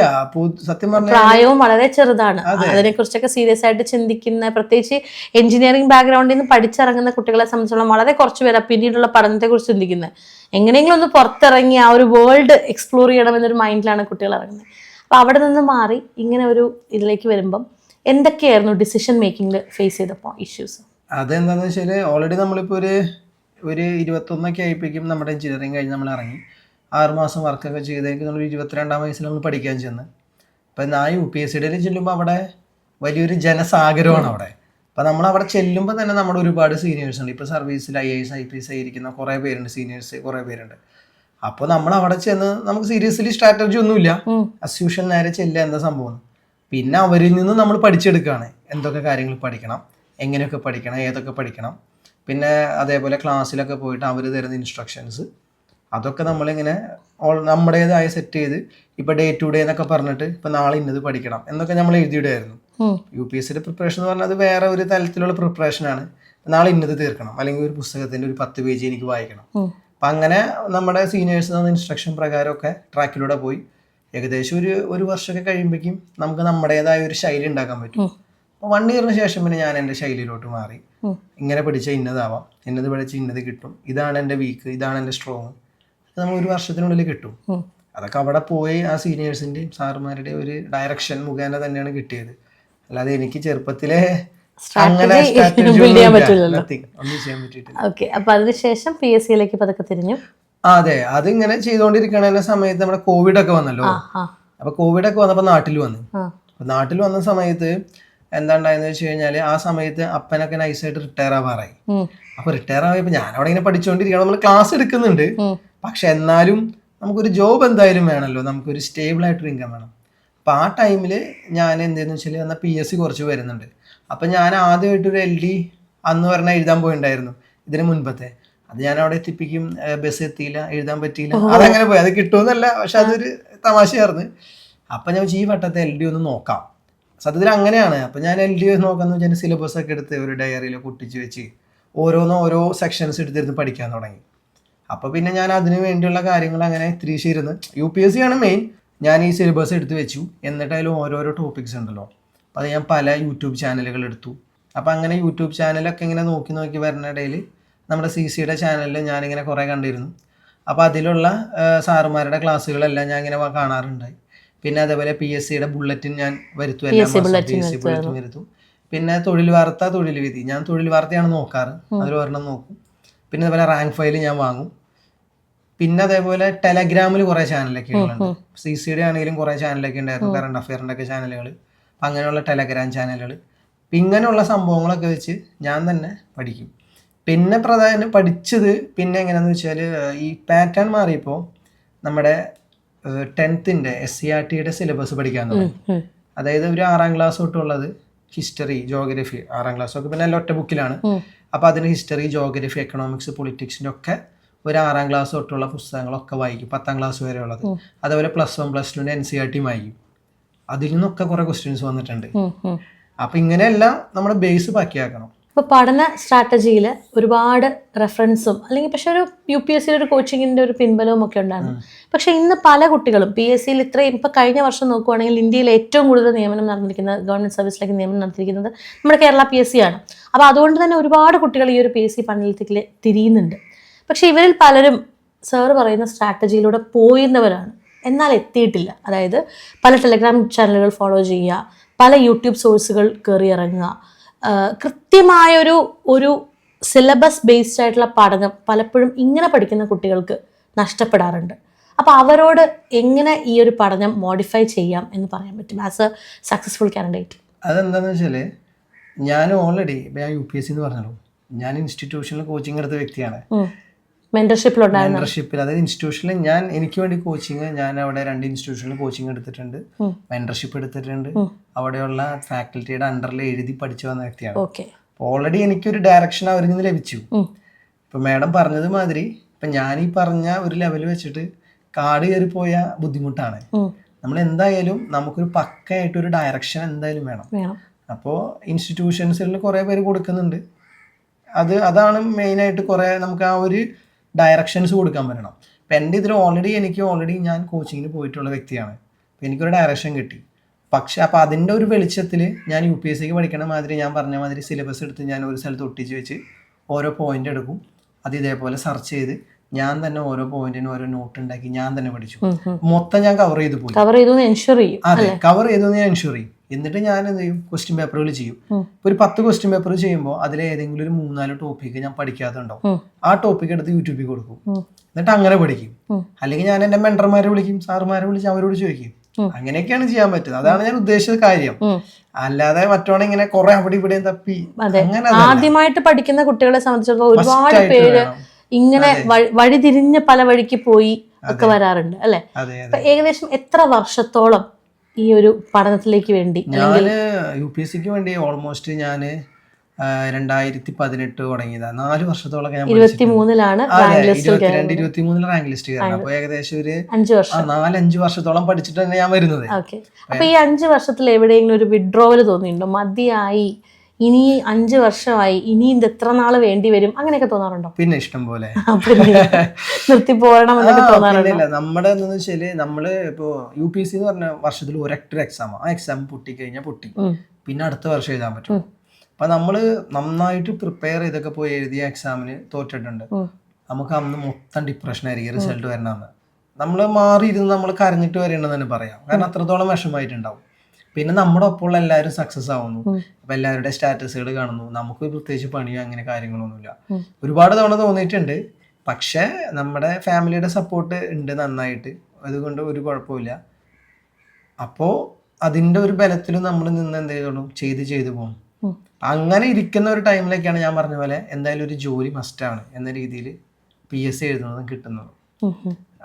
സത്യം പറഞ്ഞാൽ പ്രായവും വളരെ ചെറുതാണ്. അതിനെ കുറിച്ചൊക്കെ സീരിയസ് ആയിട്ട് ചിന്തിക്കുന്ന, പ്രത്യേകിച്ച് എഞ്ചിനീയറിംഗ് ബാക്ക്ഗ്രൗണ്ടിൽ നിന്ന് പഠിച്ചിറങ്ങുന്ന കുട്ടികളെ സംബന്ധിച്ചോളം വളരെ കുറച്ച് പേരാ പിന്നീടുള്ള പഠനത്തെ കുറിച്ച് ചിന്തിക്കുന്നത്. എങ്ങനെയെങ്കിലും ഒന്ന് പുറത്തിറങ്ങി ആ ഒരു വേൾഡ് എക്സ്പ്ലോർ ചെയ്യണമെന്നൊരു മൈൻഡിലാണ് കുട്ടികൾ ഇറങ്ങുന്നത്. അപ്പൊ അവിടെ നിന്ന് മാറി ഇങ്ങനെ ഒരു ഇതിലേക്ക് വരുമ്പം എന്തൊക്കെയായിരുന്നു ഡിസിഷൻ മേക്കിംഗിൽ ഫേസ് ചെയ്തപ്പോൾ ഇഷ്യൂസ്? അതെന്താന്ന് വെച്ചാൽ ഓൾറെഡി നമ്മളിപ്പോ ഒരു 21 ആയിപ്പോഴേക്കും നമ്മുടെ എഞ്ചിനീയറിംഗ് കഴിഞ്ഞ് നമ്മൾ ഇറങ്ങി. 6 മാസം വർക്കൊക്കെ ചെയ്തേക്ക് നമ്മൾ 22-ാം വയസ്സിൽ നമ്മൾ പഠിക്കാൻ ചെന്ന്. അപ്പം ഞാൻ UPSCയുടെ ചെല്ലുമ്പോൾ അവിടെ വലിയൊരു ജനസാഗരമാണ് അവിടെ. അപ്പം നമ്മൾ അവിടെ ചെല്ലുമ്പോൾ തന്നെ നമ്മുടെ ഒരുപാട് സീനിയേഴ്സ് ഉണ്ട്. ഇപ്പോൾ സർവീസിൽ IAS IPS ആയിരിക്കുന്ന കുറേ പേരുണ്ട്, സീനിയേഴ്സ് കുറേ പേരുണ്ട്. അപ്പോൾ നമ്മൾ അവിടെ ചെന്ന് നമുക്ക് സീരിയസ്ലി സ്ട്രാറ്റജി ഒന്നുമില്ല, അസ്യൂഷൻ നേരെ ചെല്ലുക എന്താ സംഭവം. പിന്നെ അവരിൽ നിന്ന് നമ്മൾ പഠിച്ചെടുക്കുകയാണ് എന്തൊക്കെ കാര്യങ്ങൾ പഠിക്കണം, എങ്ങനെയൊക്കെ പഠിക്കണം, ഏതൊക്കെ പഠിക്കണം. പിന്നെ അതേപോലെ ക്ലാസ്സിലൊക്കെ പോയിട്ട് അവർ തരുന്ന ഇൻസ്ട്രക്ഷൻസ് അതൊക്കെ നമ്മളിങ്ങനെ നമ്മുടേതായ സെറ്റ് ചെയ്ത് ഇപ്പം ഡേ ടു ഡേ എന്നൊക്കെ പറഞ്ഞിട്ട് ഇപ്പം നാളെ ഇന്നത് പഠിക്കണം എന്നൊക്കെ നമ്മൾ എഴുതിയിടുമായിരുന്നു. UPSCയുടെ പ്രിപ്പറേഷൻ എന്ന് പറഞ്ഞാൽ അത് വേറെ ഒരു തലത്തിലുള്ള പ്രിപ്പറേഷനാണ്. നാളെ ഇന്നത് തീർക്കണം, അല്ലെങ്കിൽ ഒരു പുസ്തകത്തിൻ്റെ ഒരു 10 പേജ് എനിക്ക് വായിക്കണം. അപ്പം അങ്ങനെ നമ്മുടെ സീനിയേഴ്സ് തന്ന ഇൻസ്ട്രക്ഷൻ പ്രകാരമൊക്കെ ട്രാക്കിലൂടെ പോയി ഏകദേശം ഒരു വർഷമൊക്കെ കഴിയുമ്പോഴേക്കും നമുക്ക് നമ്മുടേതായ ഒരു ശൈലി ഉണ്ടാക്കാൻ പറ്റും. അപ്പോൾ 1 ഇയറിന് ശേഷം പിന്നെ ഞാൻ എൻ്റെ ശൈലിയിലോട്ട് മാറി. ഇങ്ങനെ പഠിച്ചാൽ ഇന്നതാവാം, ഇന്നത് പഠിച്ചാൽ ഇന്നത് കിട്ടും, ഇതാണ് എൻ്റെ വീക്ക്, ഇതാണ് എൻ്റെ സ്ട്രോങ്, അത് നമ്മൾ 1 വർഷത്തിനുള്ളിൽ കിട്ടും. അതൊക്കെ അവിടെ പോയി ആ സീനിയേഴ്സിൻ്റെയും സാറുമാരുടെയും ഒരു ഡയറക്ഷൻ മുഖേന തന്നെയാണ് കിട്ടിയത്. അല്ലാതെ എനിക്ക് ചെറുപ്പത്തിലെ അങ്ങനെ ഒന്നും ചെയ്യാൻ പറ്റിയിട്ടില്ല. അപ്പൊ അതിനുശേഷം PSCയിലേക്ക് പതുക്കെ തിരിഞ്ഞു. അതെ, അതിങ്ങനെ ചെയ്തുകൊണ്ടിരിക്കണ സമയത്ത് നമ്മുടെ കോവിഡ് ഒക്കെ വന്നല്ലോ. അപ്പൊ കോവിഡ് ഒക്കെ വന്നപ്പോ നാട്ടിൽ വന്നു. നാട്ടിൽ വന്ന സമയത്ത് എന്താ ഉണ്ടായെന്ന് വെച്ച് കഴിഞ്ഞാല് ആ സമയത്ത് അപ്പനൊക്കെ നൈസായിട്ട് റിട്ടയർ ആവാറായി. അപ്പൊ റിട്ടയർ ആയപ്പോ ഞാൻ അവിടെ ഇങ്ങനെ പഠിച്ചുകൊണ്ടിരിക്കണം, നമ്മൾ ക്ലാസ് എടുക്കുന്നുണ്ട്, പക്ഷെ എന്നാലും നമുക്കൊരു ജോബ് എന്തായാലും വേണമല്ലോ, നമുക്കൊരു സ്റ്റേബിൾ ആയിട്ടൊരു ഇൻകം വേണം. അപ്പൊ ആ ടൈമില് ഞാൻ എന്തെന്ന് വെച്ചാൽ എന്നാൽ PSC കുറച്ച് വരുന്നുണ്ട്. അപ്പൊ ഞാൻ ആദ്യമായിട്ടൊരു LD അന്ന് പറഞ്ഞാൽ എഴുതാൻ പോയിണ്ടായിരുന്നു ഇതിന് മുൻപത്തെ. അത് ഞാൻ അവിടെ എത്തിപ്പിക്കും, ബസ് എത്തിയില്ല, എഴുതാൻ പറ്റിയില്ല, അതങ്ങനെ പോയി. അത് കിട്ടുമെന്നല്ല, പക്ഷെ അതൊരു തമാശയായിരുന്നു. അപ്പൊ ഞാൻ ഈ വട്ടത്തെ LD ഒന്ന് നോക്കാം, സത്യത്തിൽ അങ്ങനെയാണ്. അപ്പൊ ഞാൻ LD നോക്കാന്ന് വെച്ചാൽ സിലബസ് ഒക്കെ എടുത്ത് ഒരു ഡയറിയിലൊക്കെ ഒട്ടിച്ച് വെച്ച് ഓരോ സെക്ഷൻസ് എടുത്തിരുന്ന് പഠിക്കാൻ തുടങ്ങി. അപ്പോൾ പിന്നെ ഞാൻ അതിന് വേണ്ടിയുള്ള കാര്യങ്ങൾ അങ്ങനെ തിരിച്ചിരുന്ന് UPSC ആണ് മെയിൻ. ഞാൻ ഈ സിലബസ് എടുത്ത് വെച്ചു, എന്നിട്ട് അതിൽ ഓരോരോ ടോപ്പിക്സ് ഉണ്ടല്ലോ, അപ്പോൾ അത് ഞാൻ പല യൂട്യൂബ് ചാനലുകൾ എടുത്തു. അപ്പോൾ അങ്ങനെ യൂട്യൂബ് ചാനലൊക്കെ ഇങ്ങനെ നോക്കി വരുന്ന ഇടയിൽ നമ്മുടെ CCയുടെ ചാനലിൽ ഞാനിങ്ങനെ കുറേ കണ്ടിരുന്നു. അപ്പോൾ അതിലുള്ള സാറുമാരുടെ ക്ലാസ്സുകളെല്ലാം ഞാൻ ഇങ്ങനെ കാണാറുണ്ടായി. പിന്നെ അതേപോലെ PSCയുടെ ബുള്ളറ്റിൻ ഞാൻ വരുത്തും, PSC ബുള്ളറ്റിൻ വരുത്തും. പിന്നെ തൊഴിൽ വാർത്ത, തൊഴിൽ വിധി, ഞാൻ തൊഴിൽ വാർത്തയാണ് നോക്കാറ്, അതിൽ ഒരെണ്ണം നോക്കും. പിന്നെ അതേപോലെ റാങ്ക് ഫയൽ ഞാൻ വാങ്ങും. പിന്നെ അതേപോലെ ടെലഗ്രാമിൽ കുറേ ചാനലൊക്കെ ഉള്ളുണ്ട്. CCയുടെ ആണെങ്കിലും കുറേ ചാനലൊക്കെ ഉണ്ടായിരുന്നു, കറണ്ട് അഫെയറിൻ്റെ ഒക്കെ ചാനലുകൾ, അങ്ങനെയുള്ള ടെലഗ്രാം ചാനലുകൾ. ഇങ്ങനെയുള്ള സംഭവങ്ങളൊക്കെ വെച്ച് ഞാൻ തന്നെ പഠിക്കും. പിന്നെ പ്രധാനം പഠിച്ചത് പിന്നെ എങ്ങനെയാണെന്ന് വെച്ചാൽ ഈ പാറ്റേൺ മാറിയപ്പോൾ നമ്മുടെ 10th SCERTയുടെ സിലബസ് പഠിക്കാൻ തുടങ്ങി. അതായത് ഒരു 6ാം ക്ലാസ് തൊട്ടുള്ളത് ഹിസ്റ്ററി, ജോഗ്രഫി, 6ാം ക്ലാസ്സൊക്കെ പിന്നെ എല്ലാം ഒറ്റ ബുക്കിലാണ്. അപ്പോൾ അതിന് ഹിസ്റ്ററി, ജോഗ്രഫി, എക്കണോമിക്സ്, പൊളിറ്റിക്സിൻ്റെ ഒക്കെ ഒരു 6ാം ക്ലാസ് തൊട്ടുള്ള പുസ്തകങ്ങളൊക്കെ വായിക്കും, 10ാം ക്ലാസ് വരെ ഉള്ളത്. അതേപോലെ +1 +2 NCERT വായിക്കും. അതിൽ നിന്നൊക്കെ കുറേ ക്വസ്റ്റ്യൻസ് വന്നിട്ടുണ്ട്. അപ്പം ഇങ്ങനെയെല്ലാം നമ്മുടെ ബേസ് ബാക്കിയാക്കണം. ഇപ്പോൾ പഠന സ്ട്രാറ്റജിയിൽ ഒരുപാട് റെഫറൻസും അല്ലെങ്കിൽ പക്ഷെ ഒരു UPSCയുടെ ഒരു കോച്ചിങ്ങിൻ്റെ ഒരു പിൻബലവും ഒക്കെ ഉണ്ടായിരുന്നു. പക്ഷേ ഇന്ന് പല കുട്ടികളും PSCയിൽ ഇത്രയും ഇപ്പോൾ കഴിഞ്ഞ വർഷം നോക്കുവാണെങ്കിൽ ഇന്ത്യയിൽ ഏറ്റവും കൂടുതൽ നിയമനം നടന്നിരിക്കുന്നത്, ഗവൺമെൻറ് സർവീസിലേക്ക് നിയമനം നടത്തിയിരിക്കുന്നത് നമ്മുടെ കേരള PSC ആണ്. അപ്പോൾ അതുകൊണ്ട് തന്നെ ഒരുപാട് കുട്ടികൾ ഈ ഒരു PSC പഠനത്തിലേക്ക് തിരിയുന്നുണ്ട്. പക്ഷേ ഇവരിൽ പലരും സാറ് പറയുന്ന സ്ട്രാറ്റജിയിലൂടെ പോയിരുന്നവരാണ്, എന്നാൽ എത്തിയിട്ടില്ല. അതായത് പല ടെലഗ്രാം ചാനലുകൾ ഫോളോ ചെയ്യുക, പല യൂട്യൂബ് സോഴ്സുകൾ കയറി ഇറങ്ങുക, കൃത്യമായൊരു സിലബസ് ബേസ്ഡ് ആയിട്ടുള്ള പഠനം പലപ്പോഴും ഇങ്ങനെ പഠിക്കുന്ന കുട്ടികൾക്ക് നഷ്ടപ്പെടാറുണ്ട്. അപ്പോൾ അവരോട് എങ്ങനെ ഈ ഒരു പഠനം മോഡിഫൈ ചെയ്യാം എന്ന് പറയാൻ പറ്റും ആസ് എ സക്സസ്ഫുൾ കാൻഡിഡേറ്റ്? അതെന്താണെന്ന് വെച്ചാൽ ഞാൻ ഓൾറെഡി UPSC എന്ന് പറഞ്ഞല്ലോ, ഞാൻ ഇൻസ്റ്റിറ്റ്യൂഷനിൽ കോച്ചിങ് എടുത്ത വ്യക്തിയാണ്. മെന്റർഷിപ്പിൽ, അതായത് ഇൻസ്റ്റിറ്റ്യൂഷനിൽ എനിക്ക് വേണ്ടി കോച്ചിങ്, ഞാൻ അവിടെ 2 ഇൻസ്റ്റിറ്റ്യൂഷനിൽ കോച്ചിങ് എടുത്തിട്ടുണ്ട്, മെന്റർഷിപ്പ് എടുത്തിട്ടുണ്ട്. അവിടെയുള്ള ഫാക്കൽറ്റിയുടെ അണ്ടറിൽ എഴുതി പഠിച്ചു വന്ന വ്യക്തിയാണ്. ഓൾറെഡി എനിക്കൊരു ഡയറക്ഷൻ അവരിൽ നിന്ന് ലഭിച്ചു. ഇപ്പൊ മാഡം പറഞ്ഞത് മാതിരി ഇപ്പൊ ഞാൻ ഈ പറഞ്ഞ ഒരു ലെവൽ വെച്ചിട്ട് കാട് കയറി പോയ ബുദ്ധിമുട്ടാണ്. നമ്മൾ എന്തായാലും നമുക്കൊരു പക്കയായിട്ടൊരു ഡയറക്ഷൻ എന്തായാലും വേണം. അപ്പോൾ ഇൻസ്റ്റിറ്റ്യൂഷൻസിൽ കുറേ പേര് കൊടുക്കുന്നുണ്ട്. അതാണ് മെയിനായിട്ട് കുറേ നമുക്ക് ആ ഒരു ഡയറക്ഷൻസ് കൊടുക്കാൻ പറ്റണം. അപ്പം എൻ്റെ ഇതിൽ എനിക്ക് ഞാൻ കോച്ചിങ്ങിന് പോയിട്ടുള്ള വ്യക്തിയാണ്. അപ്പം എനിക്കൊരു ഡയറക്ഷൻ കിട്ടി. പക്ഷെ അപ്പോൾ അതിൻ്റെ ഒരു വെളിച്ചത്തിൽ ഞാൻ UPSCക്ക് പഠിക്കണ മാതിരി ഞാൻ പറഞ്ഞ മാതിരി സിലബസ് എടുത്ത് ഞാൻ ഒരു സ്ഥലത്ത് ഒട്ടിച്ച് വെച്ച് ഓരോ പോയിന്റ് എടുക്കും. അത് ഇതേപോലെ സെർച്ച് ചെയ്ത് ഞാൻ തന്നെ ഓരോ പോയിന്റിനും ഓരോ നോട്ട് ഉണ്ടാക്കി ഞാൻ തന്നെ പഠിച്ചു. മൊത്തം ഞാൻ കവർ ചെയ്ത് പോയി. കവർ ചെയ്തു ഞാൻ എൻഷുർ ചെയ്യും. എന്നിട്ട് ഞാൻ എന്ത് ചെയ്യും, ക്വസ്റ്റ്യൻ പേപ്പറുകൾ ചെയ്യും. ഒരു 10 ക്വസ്റ്റ്യൻ പേപ്പർ ചെയ്യുമ്പോൾ അതിൽ ഏതെങ്കിലും ഒരു 3-4 ടോപ്പിക്ക് ഞാൻ പഠിക്കാതെ ഉണ്ടാവും. ആ ടോപ്പിക്ക് എടുത്ത് യൂട്യൂബിൽ കൊടുക്കും, എന്നിട്ട് അങ്ങനെ പഠിക്കും. അല്ലെങ്കിൽ ഞാൻ എൻ്റെ മെൻറ്റർമാരെ വിളിക്കും, സാറുമാരെ വിളിച്ച് അവരോട് ചോദിക്കും അങ്ങനെയൊക്കെയാണ് ചെയ്യാൻ പറ്റുന്നത്. അതാണ് ഞാൻ ഉദ്ദേശിച്ച കാര്യം. അല്ലാതെ മറ്റോടെ ഇങ്ങനെ കുറെ അവിടെ ഇവിടെയും തപ്പി അങ്ങനെ ആദ്യമായിട്ട് പഠിക്കുന്ന കുട്ടികളെ സംബന്ധിച്ചിടത്തോളം ഒരുപാട് പേര് ഇങ്ങനെ വഴിതിരിഞ്ഞ് പല വഴിക്ക് പോയി ഒക്കെ വരാറുണ്ട് അല്ലെ. ഏകദേശം എത്ര വർഷത്തോളം ഈ ഒരു പഠനത്തിലേക്ക് വേണ്ടി? ഞാന് UPSCക്ക് വേണ്ടി ഓൾമോസ്റ്റ് ഞാന് 2018 തുടങ്ങിയതാ. 4 വർഷത്തോളം ഞാൻ 23-ലാണ് 23 റാങ്ക് ലിസ്റ്റ് കയറണം. അപ്പൊ ഏകദേശം ഒരു 4-5 വർഷത്തോളം പഠിച്ചിട്ട് തന്നെ ഞാൻ വരുന്നത്. അപ്പൊ ഈ 5 വർഷത്തിൽ എവിടെയെങ്കിലും ഒരു വിഡ്രോവൽ തോന്നിയിട്ടുണ്ടോ? മതിയായി, ഇനി 5 വർഷമായി, ഇനി ഇത് എത്ര നാള് വേണ്ടി വരും, അങ്ങനെയൊക്കെ തോന്നാറുണ്ടോ? പിന്നെ ഇഷ്ടം പോലെ നിർത്തി പോകണം എന്നൊക്കെ തോന്നാറുണ്ടോ? നമ്മുടെ എന്താന്ന് വെച്ചാല് നമ്മള് ഇപ്പോ UPSC എന്ന് പറഞ്ഞ വർഷത്തിൽ ഒരൊറ്റ എക്സാം, ആ എക്സാം പൊട്ടിക്കഴിഞ്ഞാൽ പൊട്ടി, പിന്നെ അടുത്ത വർഷം എഴുതാൻ പറ്റും. അപ്പൊ നമ്മള് നന്നായിട്ട് പ്രിപ്പയർ ചെയ്തൊക്കെ പോയി എഴുതിയ എക്സാമിന് തോറ്റിട്ടുണ്ട്. നമുക്ക് അന്ന് മൊത്തം ഡിപ്രഷൻ ആയിരിക്കും റിസൾട്ട് വരണമെന്ന്. നമ്മൾ മാറിയിരുന്ന് നമ്മൾ കരഞ്ഞിട്ട് വരേണ്ടെന്ന് തന്നെ പറയാം. കാരണം അത്രത്തോളം വിഷമമായിട്ടുണ്ടാവും. പിന്നെ നമ്മുടെ ഒപ്പമുള്ള എല്ലാവരും സക്സസ് ആവുന്നു, അപ്പൊ എല്ലാവരുടെ സ്റ്റാറ്റസുകൾ കാണുന്നു, നമുക്ക് പ്രത്യേകിച്ച് പണിയോ അങ്ങനെ കാര്യങ്ങളൊന്നുമില്ല. ഒരുപാട് തവണ തോന്നിയിട്ടുണ്ട്. പക്ഷെ നമ്മുടെ ഫാമിലിയുടെ സപ്പോർട്ട് ഉണ്ട് നന്നായിട്ട്, അതുകൊണ്ട് ഒരു കുഴപ്പമില്ല. അപ്പോൾ അതിൻ്റെ ഒരു ബലത്തിലും നമ്മൾ നിന്ന് എന്ത് ചെയ്തോളൂ ചെയ്ത് പോകും. അങ്ങനെ ഇരിക്കുന്ന ഒരു ടൈമിലേക്കാണ് ഞാൻ പറഞ്ഞ പോലെ എന്തായാലും ഒരു ജോലി മസ്റ്റാണ് എന്ന രീതിയിൽ PSC എഴുതുന്നതും കിട്ടുന്നതും.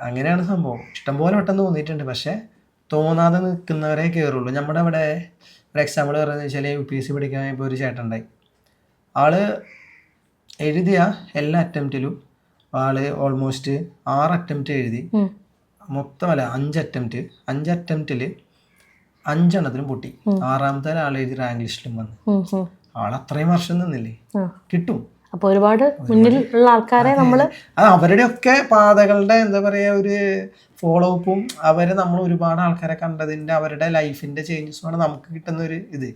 അങ്ങനെയാണ് സംഭവം. ഇഷ്ടംപോലെ വട്ടം തോന്നിയിട്ടുണ്ട്. പക്ഷെ തോന്നാതെ നിൽക്കുന്നവരെ കയറുള്ളൂ. നമ്മുടെ അവിടെ ഒരു എക്സാമ്പിൾ പറയുന്നത് വെച്ചാൽ UPSC പഠിക്കാൻ ഇപ്പോൾ ഒരു ചേട്ടനുണ്ടായി. ആള് എഴുതിയ എല്ലാ അറ്റംപ്റ്റിലും ആള് ഓൾമോസ്റ്റ് 6 അറ്റംപ്റ്റ് എഴുതി, മൊത്തമല്ല 5 അറ്റംപ്റ്റിൽ 5 എണ്ണത്തിലും പൊട്ടി. 6ാമത്തെ ആൾ എഴുതി റാങ്ക് ലിസ്റ്റിലും വന്നു. ആൾ അത്രയും വർഷം നിന്നില്ലേ, കിട്ടും. അപ്പൊ ഒരുപാട് മുന്നിലുള്ള ആൾക്കാരെ നമ്മള് അവരുടെ ഒക്കെ പാതകളുടെ എന്താ പറയാ ഒരു ഫോളോ അപ്പും അവര് നമ്മൾ ഒരുപാട് ആൾക്കാരെ കണ്ടതിന്റെ അവരുടെ ലൈഫിന്റെ ചേഞ്ചസുമാണ് നമുക്ക് കിട്ടുന്ന ഒരു ഇത്.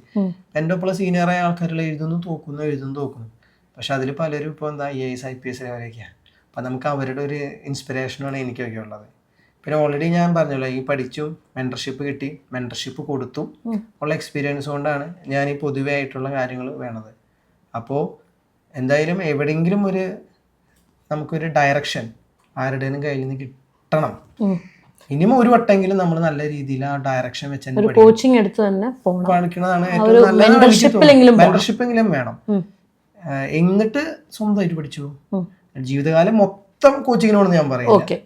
എൻ്റെ ഒപ്പം സീനിയറായ ആൾക്കാരുള്ള എഴുതുന്നു തോക്കുന്നു. പക്ഷെ അതിൽ പലരും ഇപ്പോൾ എന്താ IAS IPS വരെയൊക്കെയാണ്. അപ്പം നമുക്ക് അവരുടെ ഒരു ഇൻസ്പിറേഷനാണ് എനിക്കൊക്കെ ഉള്ളത്. പിന്നെ ഓൾറെഡി ഞാൻ പറഞ്ഞല്ലോ, ഈ പഠിച്ചു, മെൻറ്റർഷിപ്പ് കിട്ടി, മെൻറ്റർഷിപ്പ് കൊടുത്തു, ഉള്ള എക്സ്പീരിയൻസ് കൊണ്ടാണ് ഞാൻ ഈ പൊതുവേ ആയിട്ടുള്ള കാര്യങ്ങൾ വേണത്. അപ്പോൾ എന്തായാലും എവിടെയെങ്കിലും നമുക്കൊരു ഡയറക്ഷൻ ആരുടെയും കയ്യിൽ നിന്ന് കിട്ടണം. ഇനിയും ഒരു വട്ടെങ്കിലും നമ്മൾ നല്ല രീതിയിൽ ആ ഡയറക്ഷൻ വെച്ച് കോച്ചിങ് എടുത്ത് തന്നെ പഠിക്കുന്നതാണ് ഏറ്റവും നല്ലത്. മെന്റർഷിപ്പെങ്കിലും വേണം. എന്നിട്ട് സ്വന്തമായിട്ട് പഠിച്ചു. ജീവിതകാലം മൊത്തം കോച്ചിങ്ങിന് പോകണമെന്ന് ഞാൻ പറയില്ല.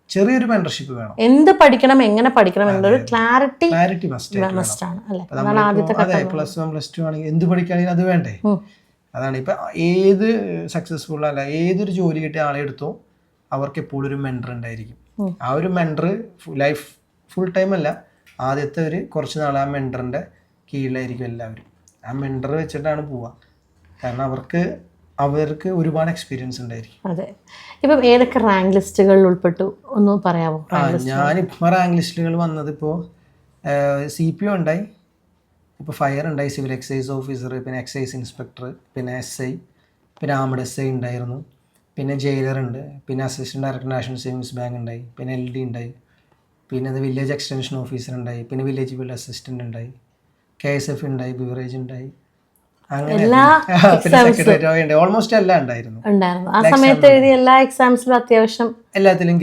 ചെറിയൊരു മെന്റർഷിപ്പ് വേണം. എന്ത് പഠിക്കണം, എങ്ങനെ പഠിക്കണം എന്നൊരു ക്ലാരിറ്റി മസ്റ്റ് ആണ്. +1 ആണെങ്കിൽ എന്ത് പഠിക്കുകയാണെങ്കിൽ അത് വേണ്ടേ? അതാണ് ഇപ്പൊ ഏത് സക്സസ്ഫുൾ അല്ല ഏതൊരു ജോലി കിട്ടിയ ആളെ എടുത്തോ അവർക്ക് എപ്പോഴും ഒരു മെന്റർ ഉണ്ടായിരിക്കും. ആ ഒരു മെന്റർ ലൈഫ് ഫുൾ ടൈം അല്ല, ആദ്യത്തെ ഒരു കുറച്ച് നാൾ ആ മെന്ററിന്റെ കീഴിലായിരിക്കും എല്ലാവരും. ആ മെന്റർ വെച്ചിട്ടാണ് പോവുക. കാരണം അവർക്ക് ഒരുപാട് എക്സ്പീരിയൻസ് ഉണ്ടായിരിക്കും. അതെ. ഇപ്പം ഏതൊക്കെ റാങ്ക് ലിസ്റ്റുകളിൽ ഉൾപ്പെട്ടു ഒന്ന് പറയാമോ? ഞാനിപ്പോൾ റാങ്ക് ലിസ്റ്റുകൾ വന്നത് ഇപ്പോൾ CPO ഉണ്ടായി, ഇപ്പോൾ ഫയർ ഉണ്ടായി, സിവിൽ എക്സൈസ് ഓഫീസർ, പിന്നെ എക്സൈസ് ഇൻസ്പെക്ടർ, പിന്നെ SI, പിന്നെ ആംഡ് SI ഉണ്ടായിരുന്നു, പിന്നെ ജയിലർ ഉണ്ട്, പിന്നെ assistant director national savings bank ഉണ്ടായി, പിന്നെ LD ഉണ്ടായി, പിന്നെ അത് വില്ലേജ് എക്സ്റ്റൻഷൻ ഓഫീസർ ഉണ്ടായി, പിന്നെ വില്ലേജ് ഫീൽഡ് അസിസ്റ്റന്റ് ഉണ്ടായി, KSF ഉണ്ടായി, ബിവറേജ് ഉണ്ടായി, അങ്ങനെ സെക്രട്ടറി ഓൾമോസ്റ്റ് എല്ലാം ഉണ്ടായിരുന്നു. ആ സമയത്ത് എഴുതിയ എല്ലാ എക്സാംസിലും അത്യാവശ്യം എല്ലാത്തിലും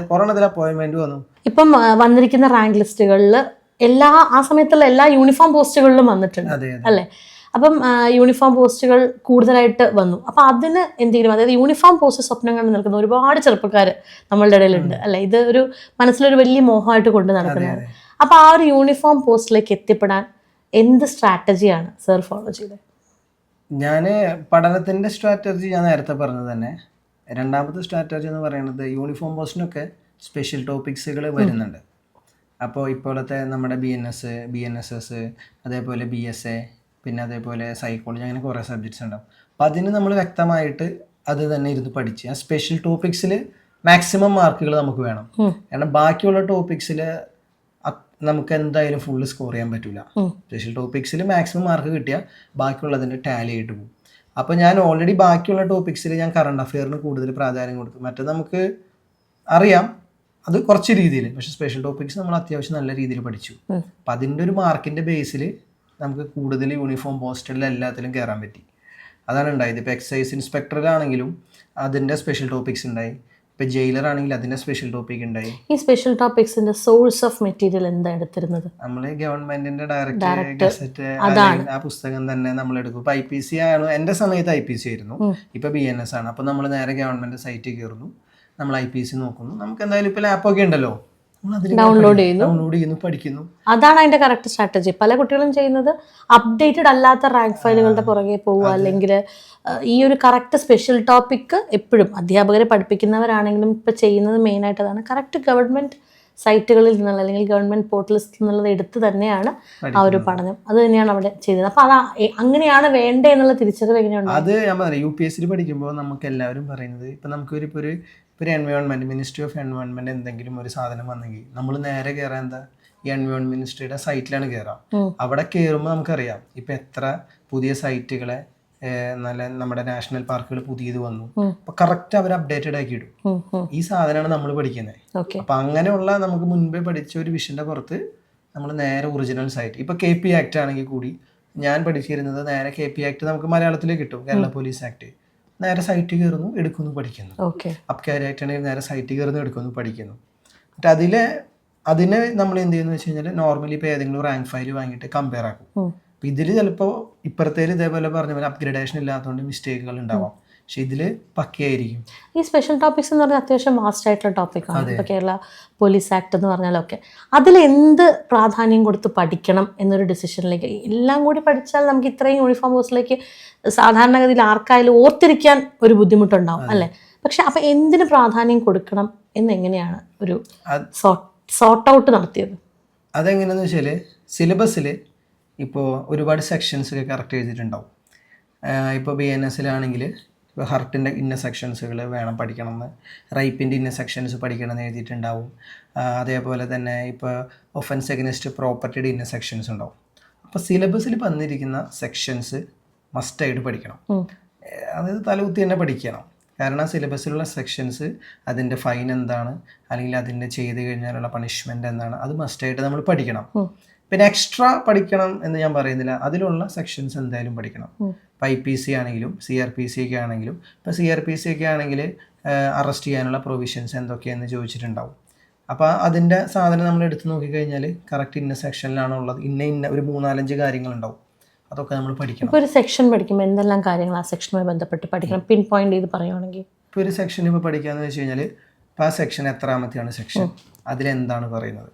കൊറോണത്തിൽ അപ്പോയിന്റ്മെന്റ് വന്നു. ഇപ്പം വന്നിരിക്കുന്ന റാങ്ക് ലിസ്റ്റുകളിൽ ആ സമയത്തുള്ള എല്ലാ യൂണിഫോം പോസ്റ്റുകളിലും വന്നിട്ടുണ്ട് അല്ലേ? അപ്പം യൂണിഫോം പോസ്റ്റുകൾ കൂടുതലായിട്ട് വന്നു. അപ്പം അതിന് എന്തെങ്കിലും, അതായത് യൂണിഫോം പോസ്റ്റ് സ്വപ്നം കണ്ട് നിൽക്കുന്ന ഒരുപാട് ചെറുപ്പക്കാർ നമ്മളുടെ ഇടയിലുണ്ട് അല്ലെ? ഇത് ഒരു മനസ്സിലൊരു വലിയ മോഹമായിട്ട് കൊണ്ട് നടക്കുന്നതാണ്. അപ്പം ആ ഒരു യൂണിഫോം പോസ്റ്റിലേക്ക് എത്തിപ്പെടാൻ എന്ത് സ്ട്രാറ്റജിയാണ് സർ ഫോളോ ചെയ്തത്? ഞാൻ പഠനത്തിൻ്റെ സ്ട്രാറ്റജി ഞാൻ നേരത്തെ പറഞ്ഞത് തന്നെ. രണ്ടാമത്തെ സ്ട്രാറ്റജി എന്ന് പറയുന്നത് യൂണിഫോം പോസ്റ്റിനൊക്കെ സ്പെഷ്യൽ ടോപ്പിക്സുകൾ വരുന്നുണ്ട്. അപ്പോൾ ഇപ്പോഴത്തെ നമ്മുടെ BNSS, അതേപോലെ BSA, പിന്നെ അതേപോലെ സൈക്കോളജി, അങ്ങനെ കുറേ സബ്ജക്ട്സ് ഉണ്ടാവും. അപ്പോൾ അതിന് നമ്മൾ വ്യക്തമായിട്ട് അത് തന്നെ ഇരുന്ന് പഠിച്ച് ആ സ്പെഷ്യൽ ടോപ്പിക്സിൽ മാക്സിമം മാർക്കുകൾ നമുക്ക് വേണം. കാരണം ബാക്കിയുള്ള ടോപ്പിക്സിൽ നമുക്ക് എന്തായാലും ഫുള്ള് സ്കോർ ചെയ്യാൻ പറ്റില്ല. സ്പെഷ്യൽ ടോപ്പിക്സിൽ മാക്സിമം മാർക്ക് കിട്ടിയാൽ ബാക്കിയുള്ളതിൻ്റെ ടാലി ആയിട്ട് പോകും. അപ്പോൾ ഞാൻ ഓൾറെഡി ബാക്കിയുള്ള ടോപ്പിക്സിൽ ഞാൻ കറണ്ട് അഫെയറിന് കൂടുതൽ പ്രാധാന്യം കൊടുത്തു. മറ്റേ നമുക്ക് അറിയാം അത് കുറച്ച് രീതിയിൽ, പക്ഷേ സ്പെഷ്യൽ ടോപ്പിക്സ് നമ്മൾ അത്യാവശ്യം നല്ല രീതിയിൽ പഠിച്ചു. അപ്പം അതിൻ്റെ ഒരു മാർക്കിൻ്റെ ബേസിൽ നമുക്ക് കൂടുതൽ യൂണിഫോം പോസ്റ്റുകളിൽ എല്ലാത്തിലും കയറാൻ പറ്റി. അതാണ് ഉണ്ടായത്. ഇപ്പോൾ എക്സൈസ് ഇൻസ്പെക്ടറിലാണെങ്കിലും അതിൻ്റെ സ്പെഷ്യൽ ടോപ്പിക്സ് ഉണ്ടായി, ഇപ്പൊ ജയിലർ ആണെങ്കിൽ അതിന്റെ സ്പെഷ്യൽ ടോപ്പിക് ഉണ്ടായി. ഈ സ്പെഷ്യൽ ടോപ്പിക്സിന്റെ സോഴ്സ് ഓഫ് മെറ്റീരിയൽ എന്താ എടുത്തിരുന്നത്? നമ്മള് ഗവൺമെന്റിന്റെ ഡയറക്റ്റ് ഗസറ്റ് ആ പുസ്തകം തന്നെ നമ്മൾ എടുക്കും. ഇപ്പൊ IPC ആണ്, എന്റെ സമയത്ത് IPC ആയിരുന്നു, ഇപ്പൊ BNS ആണ്. അപ്പൊ നമ്മൾ നേരെ ഗവൺമെന്റ് സൈറ്റിൽ കയറുന്നു, നമ്മൾ IPC നോക്കുന്നു. നമുക്ക് എന്തായാലും ഇപ്പൊ ലാപ്പൊക്കെ ഉണ്ടല്ലോ, ഡൗൺലോഡ് ചെയ്യുന്നു, പഠിക്കുന്നു. അതാണ് അതിന്റെ കറക്റ്റ് സ്ട്രാറ്റജി. പല കുട്ടികളും ചെയ്യുന്നത് അപ്ഡേറ്റഡ് അല്ലാത്ത റാങ്ക് ഫയലുകളുടെ പുറകെ പോവുക, അല്ലെങ്കിൽ ഈ ഒരു കറക്റ്റ് സ്പെഷ്യൽ ടോപ്പിക് എപ്പോഴും അധ്യാപകരെ പഠിപ്പിക്കുന്നവരാണെങ്കിലും ഇപ്പൊ ചെയ്യുന്നത് മെയിനായിട്ട് അതാണ്. കറക്റ്റ് ഗവൺമെന്റ് സൈറ്റുകളിൽ നിന്നുള്ള അല്ലെങ്കിൽ ഗവൺമെന്റ് പോർട്ടലിൽ നിന്നുള്ളത് എടുത്ത് തന്നെയാണ് ആ ഒരു പഠനം. അത് തന്നെയാണ് അവിടെ ചെയ്തത്. അപ്പൊ അത് അങ്ങനെയാണ് വേണ്ടേ എന്നുള്ള തിരിച്ചറിവ് എങ്ങനെയുണ്ട്? അത് ഞാൻ പറയാം, UPSC പഠിക്കുമ്പോൾ നമുക്ക് എല്ലാവരും പറയുന്നത്, ഇപ്പൊ നമുക്ക് ഒരു എൻവയോൺമെന്റ്, മിനിസ്ട്രി ഓഫ് എൻവയോൺമെന്റ് എന്തെങ്കിലും ഒരു സാധനം വന്നെങ്കിൽ നമ്മൾ നേരെ കയറാൻ എന്താ, ഈ എൻവയോൺമെന്റ് മിനിസ്ട്രിയുടെ സൈറ്റിലാണ് കയറാം. അവിടെ കയറുമ്പോൾ നമുക്കറിയാം ഇപ്പൊ എത്ര പുതിയ സൈറ്റുകളെ നമ്മുടെ നാഷണൽ പാർക്കുകൾ പുതിയത് വന്നു. അപ്പൊ കറക്റ്റ് അവർ അപ്ഡേറ്റഡ് ആക്കി ഇടും. ഈ സാധനമാണ് നമ്മൾ പഠിക്കുന്നത്. അപ്പൊ അങ്ങനെയുള്ള നമുക്ക് മുൻപേ പഠിച്ച ഒരു വിഷന്റെ പുറത്ത് നമ്മൾ നേരെ ഒറിജിനൽ സൈറ്റ്, ഇപ്പൊ KP ആക്ട് ആണെങ്കിൽ കൂടി ഞാൻ പഠിച്ചിരുന്നത് നേരെ KP ആക്ട് നമുക്ക് മലയാളത്തിലേക്ക് കിട്ടും, കേരള പോലീസ് ആക്ട്. നേരെ സൈറ്റ് കയറുന്നു, എടുക്കുന്നു, പഠിക്കുന്നു. അബ്കാരി ആക്ട് ആണെങ്കിൽ നേരെ സൈറ്റ് കയറുന്നു, എടുക്കുന്നു, പഠിക്കുന്നു. എന്നിട്ട് അതിനെ നമ്മൾ എന്ത് ചെയ്യുന്നു വെച്ച് കഴിഞ്ഞാൽ നോർമലി ഇപ്പോൾ ഏതെങ്കിലും റാങ്ക് ഫയൽ വാങ്ങിയിട്ട് കമ്പയർ ആക്കും. അപ്പം ഇതിൽ ചിലപ്പോൾ ഇപ്പുറത്തേൽ ഇതേപോലെ പറഞ്ഞ പോലെ അപ്ഗ്രഡേഷൻ ഇല്ലാത്തതുകൊണ്ട് മിസ്റ്റേക്കുകൾ ഉണ്ടാവാം, പക്ഷെ ഇതിൽ പക്കയായിരിക്കും. ഈ സ്പെഷ്യൽ ടോപ്പിക്സ് എന്ന് പറഞ്ഞാൽ അത്യാവശ്യം വാസ്റ്റ് ആയിട്ടുള്ള ടോപ്പിക്കാണ്. ഇപ്പോൾ കേരള പോലീസ് ആക്ട് എന്ന് പറഞ്ഞാലൊക്കെ അതിൽ എന്ത് പ്രാധാന്യം കൊടുത്ത് പഠിക്കണം എന്നൊരു ഡിസിഷനിലേക്ക്, എല്ലാം കൂടി പഠിച്ചാൽ നമുക്ക് ഇത്രയും യൂണിഫോം കോഴ്സിലേക്ക് സാധാരണഗതിയിൽ ആർക്കായാലും ഓർത്തിരിക്കാൻ ഒരു ബുദ്ധിമുട്ടുണ്ടാവും അല്ലേ? പക്ഷെ അപ്പം എന്തിന് പ്രാധാന്യം കൊടുക്കണം എന്നെങ്ങനെയാണ് ഒരു സോർട്ട് ഔട്ട് നടത്തിയത്? അതെങ്ങനെയാണെന്ന് വെച്ചാൽ സിലബസിൽ ഇപ്പോൾ ഒരുപാട് സെക്ഷൻസ് ഒക്കെ കറക്റ്റ് ചെയ്തിട്ടുണ്ടാവും. ഇപ്പോൾ BNSലാണെങ്കിൽ ഇപ്പോൾ ഹർട്ടിൻ്റെ ഇന്ന സെക്ഷൻസുകൾ വേണം പഠിക്കണമെന്ന്, റൈപ്പിൻ്റെ ഇന്ന സെക്ഷൻസ് പഠിക്കണമെന്ന് എഴുതിയിട്ടുണ്ടാവും. അതേപോലെ തന്നെ ഇപ്പോൾ ഒഫൻസ് അഗൈൻസ്റ്റ് പ്രോപ്പർട്ടിയുടെ ഇന്ന സെക്ഷൻസ് ഉണ്ടാവും. അപ്പോൾ സിലബസിൽ വന്നിരിക്കുന്ന സെക്ഷൻസ് മസ്റ്റായിട്ട് പഠിക്കണം. അതായത് തലകുത്തി തന്നെ പഠിക്കണം. കാരണം സിലബസിലുള്ള സെക്ഷൻസ് അതിൻ്റെ ഫൈൻ എന്താണ്, അല്ലെങ്കിൽ അതിൻ്റെ ചെയ്ത് കഴിഞ്ഞാലുള്ള പണിഷ്മെൻ്റ് എന്താണ്, അത് മസ്റ്റായിട്ട് നമ്മൾ പഠിക്കണം. പിന്നെ എക്സ്ട്രാ പഠിക്കണം എന്ന് ഞാൻ പറയുന്നില്ല, അതിലുള്ള സെക്ഷൻസ് എന്തായാലും പഠിക്കണം. ഇപ്പോൾ IPC ആണെങ്കിലും CRPC ഒക്കെ ആണെങ്കിലും, ഇപ്പോൾ CRPC ഒക്കെ ആണെങ്കിൽ അറസ്റ്റ് ചെയ്യാനുള്ള പ്രൊവിഷൻസ് എന്തൊക്കെയാണെന്ന് ചോദിച്ചിട്ടുണ്ടാവും. അപ്പോൾ അതിൻ്റെ സാധനം നമ്മൾ എടുത്ത് നോക്കിക്കഴിഞ്ഞാൽ കറക്റ്റ് ഇന്ന സെക്ഷനിലാണുള്ളത്, ഇന്ന ഒരു 3-4 കാര്യങ്ങളുണ്ടാവും. അതൊക്കെ നമ്മൾ പഠിക്കണം. ഇപ്പോൾ ഒരു സെക്ഷൻ പഠിക്കുമ്പോൾ എന്തെല്ലാം കാര്യങ്ങൾ ആ സെക്ഷനുമായി ബന്ധപ്പെട്ട് പഠിക്കണം, പിൻ പോയിന്റ് ചെയ്ത് പറയുകയാണെങ്കിൽ? ഇപ്പോൾ ഒരു സെക്ഷൻ ഇപ്പോൾ പഠിക്കാമെന്ന് വെച്ച് കഴിഞ്ഞാൽ ഇപ്പോൾ ആ സെക്ഷൻ എത്രാമത്തെയാണ് സെക്ഷൻ, അതിലെന്താണ് പറയുന്നത്.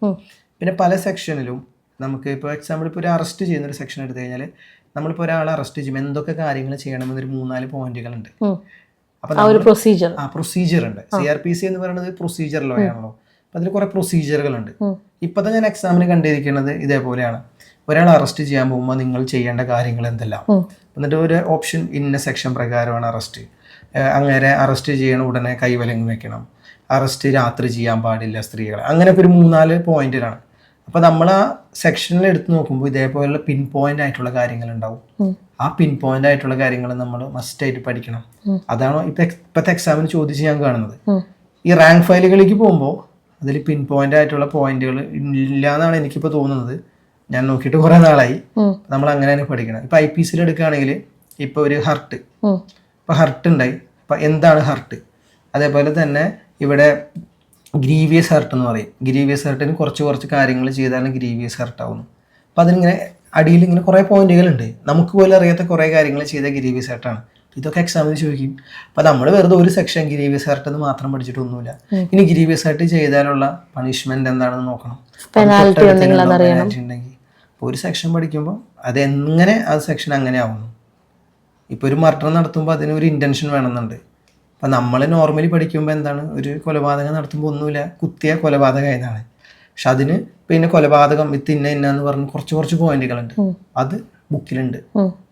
പിന്നെ പല സെക്ഷനിലും നമുക്ക് ഇപ്പോൾ എക്സാമ്പിൾ ഇപ്പോൾ ഒരു അറസ്റ്റ് ചെയ്യുന്ന ഒരു സെക്ഷൻ എടുത്തു കഴിഞ്ഞാൽ നമ്മളിപ്പോൾ ഒരാളെ അറസ്റ്റ് ചെയ്യുമ്പോൾ എന്തൊക്കെ കാര്യങ്ങൾ ചെയ്യണമെന്നൊരു 3-4 പോയിന്റുകളുണ്ട്. അപ്പോൾ പ്രൊസീജിയർ ഉണ്ട്. CRPC എന്ന് പറയുന്നത് പ്രൊസീജിയർ ലോ ആണല്ലോ. അപ്പോൾ അതിൽ കുറേ പ്രൊസീജിയറുകളുണ്ട്. ഇപ്പോഴത്തെ ഞാൻ എക്സാമിന് കണ്ടിരിക്കുന്നത് ഇതേപോലെയാണ്. ഒരാൾ അറസ്റ്റ് ചെയ്യാൻ പോകുമ്പോൾ നിങ്ങൾ ചെയ്യേണ്ട കാര്യങ്ങൾ എന്തെല്ലാം, എന്നിട്ട് ഒരു ഓപ്ഷൻ ഇന്ന സെക്ഷൻ പ്രകാരമാണ് അറസ്റ്റ്. അങ്ങനെ അറസ്റ്റ് ചെയ്യണ ഉടനെ കൈവലങ്ങ് വെക്കണം, അറസ്റ്റ് രാത്രി ചെയ്യാൻ പാടില്ല സ്ത്രീകളെ, അങ്ങനെയൊക്കെ ഒരു 3-4 പോയിന്റിലാണ്. അപ്പോൾ നമ്മൾ ആ സെക്ഷനിൽ എടുത്ത് നോക്കുമ്പോൾ ഇതേപോലുള്ള പിൻ പോയിന്റ് ആയിട്ടുള്ള കാര്യങ്ങൾ ഉണ്ടാവും. ആ പിൻ പോയിന്റ് ആയിട്ടുള്ള കാര്യങ്ങൾ നമ്മൾ മസ്റ്റായിട്ട് പഠിക്കണം. അതാണ് ഇപ്പോഴത്തെ എക്സാമിന് ചോദിച്ച് ഞാൻ കാണുന്നത്. ഈ റാങ്ക് ഫയലുകളിലേക്ക് പോകുമ്പോൾ അതിൽ പിൻ പോയിന്റ് ആയിട്ടുള്ള പോയിന്റുകൾ ഇല്ല എന്നാണ് എനിക്കിപ്പോൾ തോന്നുന്നത്. ഞാൻ നോക്കിയിട്ട് കുറേ നാളായി. നമ്മൾ അങ്ങനെ തന്നെ പഠിക്കണം. ഇപ്പം IPCയിൽ എടുക്കുകയാണെങ്കിൽ ഇപ്പോൾ ഒരു ഹർട്ട്, ഇപ്പം ഹർട്ട് ഉണ്ടായി. അപ്പം എന്താണ് ഹർട്ട്? അതേപോലെ തന്നെ ഇവിടെ ഗ്രീവിയസ് ഹർട്ട് എന്ന് പറയും. ഗ്രീവിയസ് ഹർട്ടിന് കുറച്ച് കാര്യങ്ങൾ ചെയ്താലും ഗ്രീവിയസ് ഹർട്ട് ആവുന്നു. അപ്പം അതിനിങ്ങനെ അടിയിൽ ഇങ്ങനെ കുറേ പോയിന്റുകളുണ്ട്. നമുക്ക് പോലും അറിയാത്ത കുറേ കാര്യങ്ങൾ ചെയ്ത ഗ്രീവിയസ് ഹർട്ടാണ്. ഇതൊക്കെ എക്സാമിന് ചോദിക്കും. അപ്പം നമ്മൾ വെറുതെ ഒരു സെക്ഷൻ ഗ്രീവിയസ് ഹർട്ട് എന്ന് മാത്രം പഠിച്ചിട്ടൊന്നുമില്ല. ഇനി ഗ്രീവിയസ് ഹർട്ട് ചെയ്താലുള്ള പണിഷ്മെന്റ് എന്താണെന്ന് നോക്കണം. പെനാൽറ്റി ഉണ്ടെങ്കിൽ ഒരു സെക്ഷൻ പഠിക്കുമ്പോൾ അതെങ്ങനെ ആ സെക്ഷൻ അങ്ങനെ ആവുന്നു. ഇപ്പോൾ ഒരു മർഡർ നടത്തുമ്പോൾ അതിനൊരു ഇൻറ്റൻഷൻ വേണമെന്നുണ്ട്. അപ്പം നമ്മൾ നോർമലി പഠിക്കുമ്പോൾ എന്താണ്, ഒരു കൊലപാതകം നടത്തുമ്പോൾ ഒന്നുമില്ല, കുത്തിയ കൊലപാതകം ഏതാണ്. പക്ഷെ അതിന് പിന്നെ കൊലപാതകം വിത്ത് ഇന്ന പറഞ്ഞ് കുറച്ച് പോയിന്റുകളുണ്ട്. അത് ബുക്കിലുണ്ട്,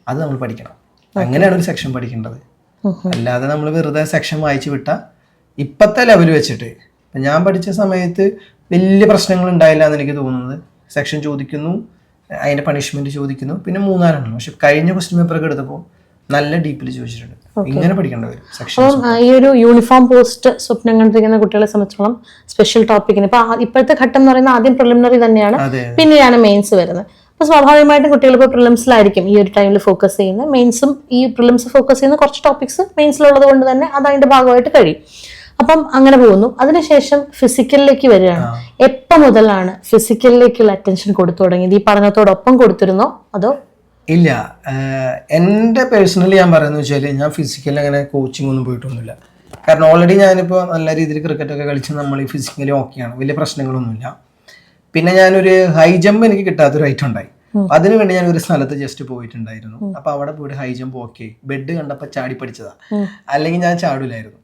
അത് നമ്മൾ പഠിക്കണം. അങ്ങനെയാണ് ഒരു സെക്ഷൻ പഠിക്കേണ്ടത്. അല്ലാതെ നമ്മൾ വെറുതെ സെക്ഷൻ വായിച്ച് വിട്ടാൽ ഇപ്പോഴത്തെ ലെവൽ വെച്ചിട്ട്, ഇപ്പം ഞാൻ പഠിച്ച സമയത്ത് വലിയ പ്രശ്നങ്ങൾ ഉണ്ടായില്ല എന്ന് എനിക്ക് തോന്നുന്നത്. സെക്ഷൻ ചോദിക്കുന്നു, അതിൻ്റെ പണിഷ്മെന്റ് ചോദിക്കുന്നു, പിന്നെ 3-4 എണ്ണം. പക്ഷെ കഴിഞ്ഞ ക്വസ്റ്റ്യൻ പേപ്പറൊക്കെ എടുത്തപ്പോൾ നല്ല ഡീപ്പിൽ ചോദിച്ചിട്ടുണ്ട്. ഇങ്ങനെ പഠിക്കേണ്ട വരും സെക്ഷൻ. ഈ ഒരു യൂണിഫോം പോസ്റ്റ് സ്വപ്നം കണ്ടിരിക്കുന്ന കുട്ടികളെ സംബന്ധിച്ചോളം സ്പെഷ്യൽ ടോപ്പിക്കിന് ഇപ്പൊ ഇപ്പോഴത്തെ ഘട്ടം എന്ന് പറയുന്നത് ആദ്യം പ്രിലിമിനറി തന്നെയാണ്, പിന്നെയാണ് മെയിൻസ് വരുന്നത്. അപ്പോൾ സ്വാഭാവികമായിട്ടും കുട്ടികൾ ഇപ്പോൾ പ്രിലിംസിലായിരിക്കും ഈ ഒരു ടൈമിൽ ഫോക്കസ് ചെയ്യുന്നത്. മെയിൻസും ഈ പ്രിലിംസ് ഫോക്കസ് ചെയ്യുന്ന കുറച്ച് ടോപ്പിക്സ് മെയിൻസിലുള്ളത് കൊണ്ട് തന്നെ അത് അതിന്റെ ഭാഗമായിട്ട് കഴിയും. അപ്പം അങ്ങനെ പോകുന്നു. അതിനുശേഷം ഫിസിക്കലിലേക്ക് വരികയാണ്. എപ്പോ മുതലാണ് ഫിസിക്കലിലേക്കുള്ള അറ്റൻഷൻ കൊടുത്തു തുടങ്ങിയത്? ഈ പഠനത്തോടൊപ്പം കൊടുത്തിരുന്നോ അതോ? ഇല്ല, എൻ്റെ പേഴ്സണലി ഞാൻ പറയുന്നത് വെച്ചാൽ ഞാൻ ഫിസിക്കലി അങ്ങനെ കോച്ചിങ് ഒന്നും പോയിട്ടൊന്നുമില്ല. കാരണം ഓൾറെഡി ഞാനിപ്പോൾ നല്ല രീതിയിൽ ക്രിക്കറ്റൊക്കെ കളിച്ച് നമ്മൾ ഈ ഫിസിക്കലി ഓക്കെയാണ്, വലിയ പ്രശ്നങ്ങളൊന്നുമില്ല. പിന്നെ ഞാനൊരു ഹൈ ജമ്പ് എനിക്ക് കിട്ടാത്തൊരു ഐറ്റം ഉണ്ടായി. അതിനു വേണ്ടി ഞാൻ ഒരു സ്ഥലത്ത് ജസ്റ്റ് പോയിട്ടുണ്ടായിരുന്നു. അപ്പൊ അവിടെ പോയിട്ട് ഹൈ ജമ്പ് ഓക്കെ, ബെഡ് കണ്ടപ്പോൾ ചാടി പഠിച്ചതാ, അല്ലെങ്കിൽ ഞാൻ ചാടില്ലായിരുന്നു.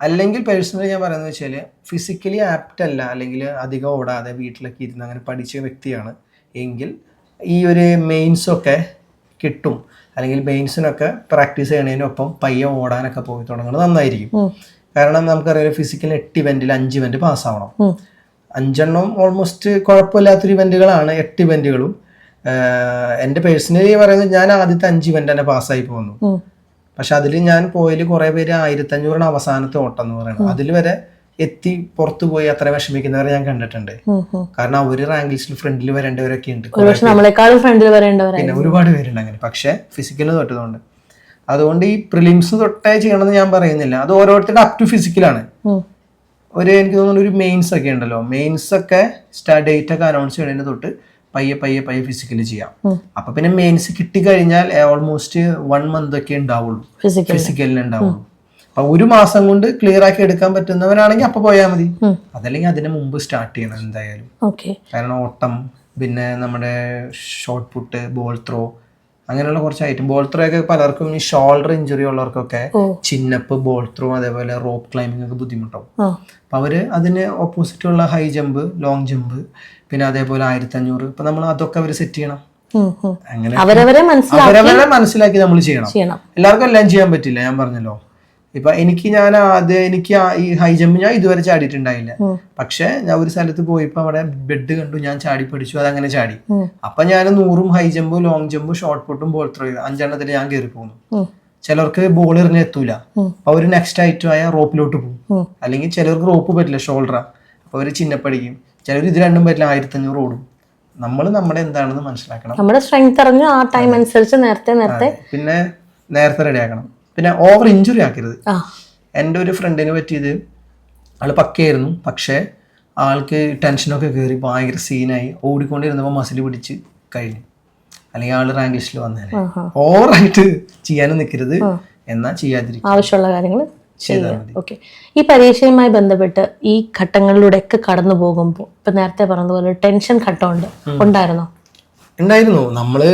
അല്ലെങ്കിൽ പേഴ്സണലി ഞാൻ പറയുന്നത് വെച്ചാല് ഫിസിക്കലി ആപ്റ്റ് അല്ല, അല്ലെങ്കിൽ അധികം ഓടാതെ വീട്ടിലൊക്കെ ഇരുന്ന് അങ്ങനെ പഠിച്ച വ്യക്തിയാണ് എങ്കിൽ ഈ ഒരു മെയിൻസൊക്കെ കിട്ടും, അല്ലെങ്കിൽ മെയിൻസിനൊക്കെ പ്രാക്ടീസ് ചെയ്യണതിനൊപ്പം പയ്യെ ഓടാനൊക്കെ പോയി തുടങ്ങുന്നത് നന്നായിരിക്കും. കാരണം നമുക്കറിയാം ഫിസിക്കൽ 8 ഇവന്റിൽ 5 ഇവന്റ് പാസ്സാവണം. 5 ഓൾമോസ്റ്റ് കുഴപ്പമില്ലാത്തൊരു ഇവന്റുകളാണ് 8 ഇവന്റുകളും. എൻ്റെ പേഴ്സണലി പറയുന്നത് ഞാൻ ആദ്യത്തെ 5 ഇവന്റ് തന്നെ പാസ്സായി പോന്നു. പക്ഷെ അതിൽ ഞാൻ പോയതിൽ കുറെ പേര് 1500 അവസാനത്തെ ഓട്ടം എന്ന് പറയുന്നത് അതിൽ വരെ എത്തി പുറത്തു പോയി അത്ര വിഷമിക്കുന്നവരെ ഞാൻ കണ്ടിട്ടുണ്ട്. കാരണം അവര് റാങ്ക് ലിസ്റ്റിൽ ഫ്രണ്ടിൽ വരേണ്ടവരൊക്കെ ഉണ്ട്, പിന്നെ ഒരുപാട് പേരുണ്ട് അങ്ങനെ. പക്ഷെ ഫിസിക്കൽ തൊട്ടതുകൊണ്ട് അതുകൊണ്ട് ഈ പ്രിലിംസ് തൊട്ടേ ചെയ്യണമെന്ന് ഞാൻ പറയുന്നില്ല, അത് ഓരോരുത്തരുടെ അപ് ടു ഫിസിക്കലാണ്. എനിക്ക് തോന്നുന്നു ഒരു മെയിൻസ് ഒക്കെ ഉണ്ടല്ലോ, മെയിൻസ് ഒക്കെ ഡേറ്റ് ഒക്കെ അനൗൺസ് ചെയ്യുന്നതിന് തൊട്ട് പയ്യെ പയ്യെ പയ്യെ ഫിസിക്കലി ചെയ്യാം. അപ്പൊ പിന്നെ മെയിൻസ് കിട്ടിക്കഴിഞ്ഞാൽ ഓൾമോസ്റ്റ് 1 മന്ത് ഒക്കെ ഉണ്ടാവുള്ളൂ ഫിസിക്കലിന് ഉണ്ടാവുള്ളൂ. അപ്പൊ 1 മാസം കൊണ്ട് ക്ലിയർ ആക്കി എടുക്കാൻ പറ്റുന്നവരാണെങ്കിൽ അപ്പൊ പോയാൽ മതി, അതല്ലെങ്കിൽ അതിന് മുമ്പ് സ്റ്റാർട്ട് ചെയ്യണം എന്തായാലും. കാരണം ഓട്ടം, പിന്നെ നമ്മുടെ ഷോർട്ട് പുട്ട്, ബോൾ ത്രോ, അങ്ങനെയുള്ള കുറച്ച് ഐറ്റം. ബോൾ ത്രോ ഒക്കെ പലർക്കും ഈ ഷോൾഡർ ഇഞ്ചുറി ഉള്ളവർക്കൊക്കെ ചിന്നപ്പ്, ബോൾ ത്രോ, അതേപോലെ റോപ്പ് ക്ലൈമ്പിംഗ് ഒക്കെ ബുദ്ധിമുട്ടാവും. അപ്പൊ അവര് അതിന് ഓപ്പോസിറ്റ് ഉള്ള ഹൈ ജമ്പ്, ലോങ് ജമ്പ്, പിന്നെ അതേപോലെ 1500, ഇപ്പൊ നമ്മൾ അതൊക്കെ അവര് സെറ്റ് ചെയ്യണം. അങ്ങനെ അവരവരെ മനസ്സിലാക്കി നമ്മൾ ചെയ്യണം. എല്ലാവർക്കും എല്ലാം ചെയ്യാൻ പറ്റില്ല, ഞാൻ പറഞ്ഞല്ലോ. ഇപ്പൊ എനിക്ക് ഈ ഹൈ ജമ്പ് ഞാൻ ഇതുവരെ ചാടിയിട്ടുണ്ടായില്ല. പക്ഷെ ഞാൻ ഒരു സ്ഥലത്ത് പോയപ്പോ അവിടെ ബെഡ് കണ്ടു, ഞാൻ ചാടി പഠിച്ചു, അതങ്ങനെ ചാടി. അപ്പൊ ഞാൻ 100 ഹൈ ജമ്പും ലോങ് ജമ്പും ഷോർട്ട് പുട്ടും ബോൾ ത്രോ 5 എണ്ണത്തിൽ ഞാൻ കയറി പോകുന്നു. ചിലർക്ക് ബോൾ എറിഞ്ഞ് എത്തൂല, അപ്പൊ അവര് നെക്സ്റ്റ് ഐറ്റം ആയ റോപ്പിലോട്ട് പോകും. അല്ലെങ്കിൽ ചിലർക്ക് റോപ്പ് പറ്റില്ല, ഷോൾഡറാ, അപ്പൊ അവര് ചിന്നപ്പടിക്കും. ചിലർ ഇത് രണ്ടും പറ്റില്ല, 1500 ഓടും. നമ്മൾ നമ്മുടെ എന്താണെന്ന് മനസ്സിലാക്കണം, നമ്മുടെ സ്ട്രെങ്ത് അറിഞ്ഞ് ആ ടൈം അനുസരിച്ച് നേരത്തെ പിന്നെ നേരത്തെ റെഡി ആക്കണം. പിന്നെ ഓവർ ഇഞ്ചുറി ആക്കരുത്. എൻ്റെ ഒരു ഫ്രണ്ടിന് പറ്റിയത്, ആള് പക്കയായിരുന്നു, പക്ഷേ ആൾക്ക് ടെൻഷനൊക്കെ കയറി ഭയങ്കര സീനായി, ഓടിക്കൊണ്ടിരുന്നപ്പോൾ മസിൽ പിടിച്ച് കഴിഞ്ഞു, അല്ലെങ്കിൽ ആള് റാങ്ക് ലിസ്റ്റിൽ വന്നേനെ. ഓവറായിട്ട് ചെയ്യാനും നിൽക്കരുത്, എന്നാൽ ചെയ്യാതിരിക്കും, ആവശ്യമുള്ള കാര്യങ്ങൾ ചെയ്താൽ മതി. ഈ പരീക്ഷയുമായി ബന്ധപ്പെട്ട് ഈ ഘട്ടങ്ങളിലൂടെ ഒക്കെ കടന്നു പോകുമ്പോൾ ഇപ്പൊ നേരത്തെ പറഞ്ഞതുപോലെ ടെൻഷൻ ഘട്ടമുണ്ട്, ഉണ്ടായിരുന്നു. നമ്മള്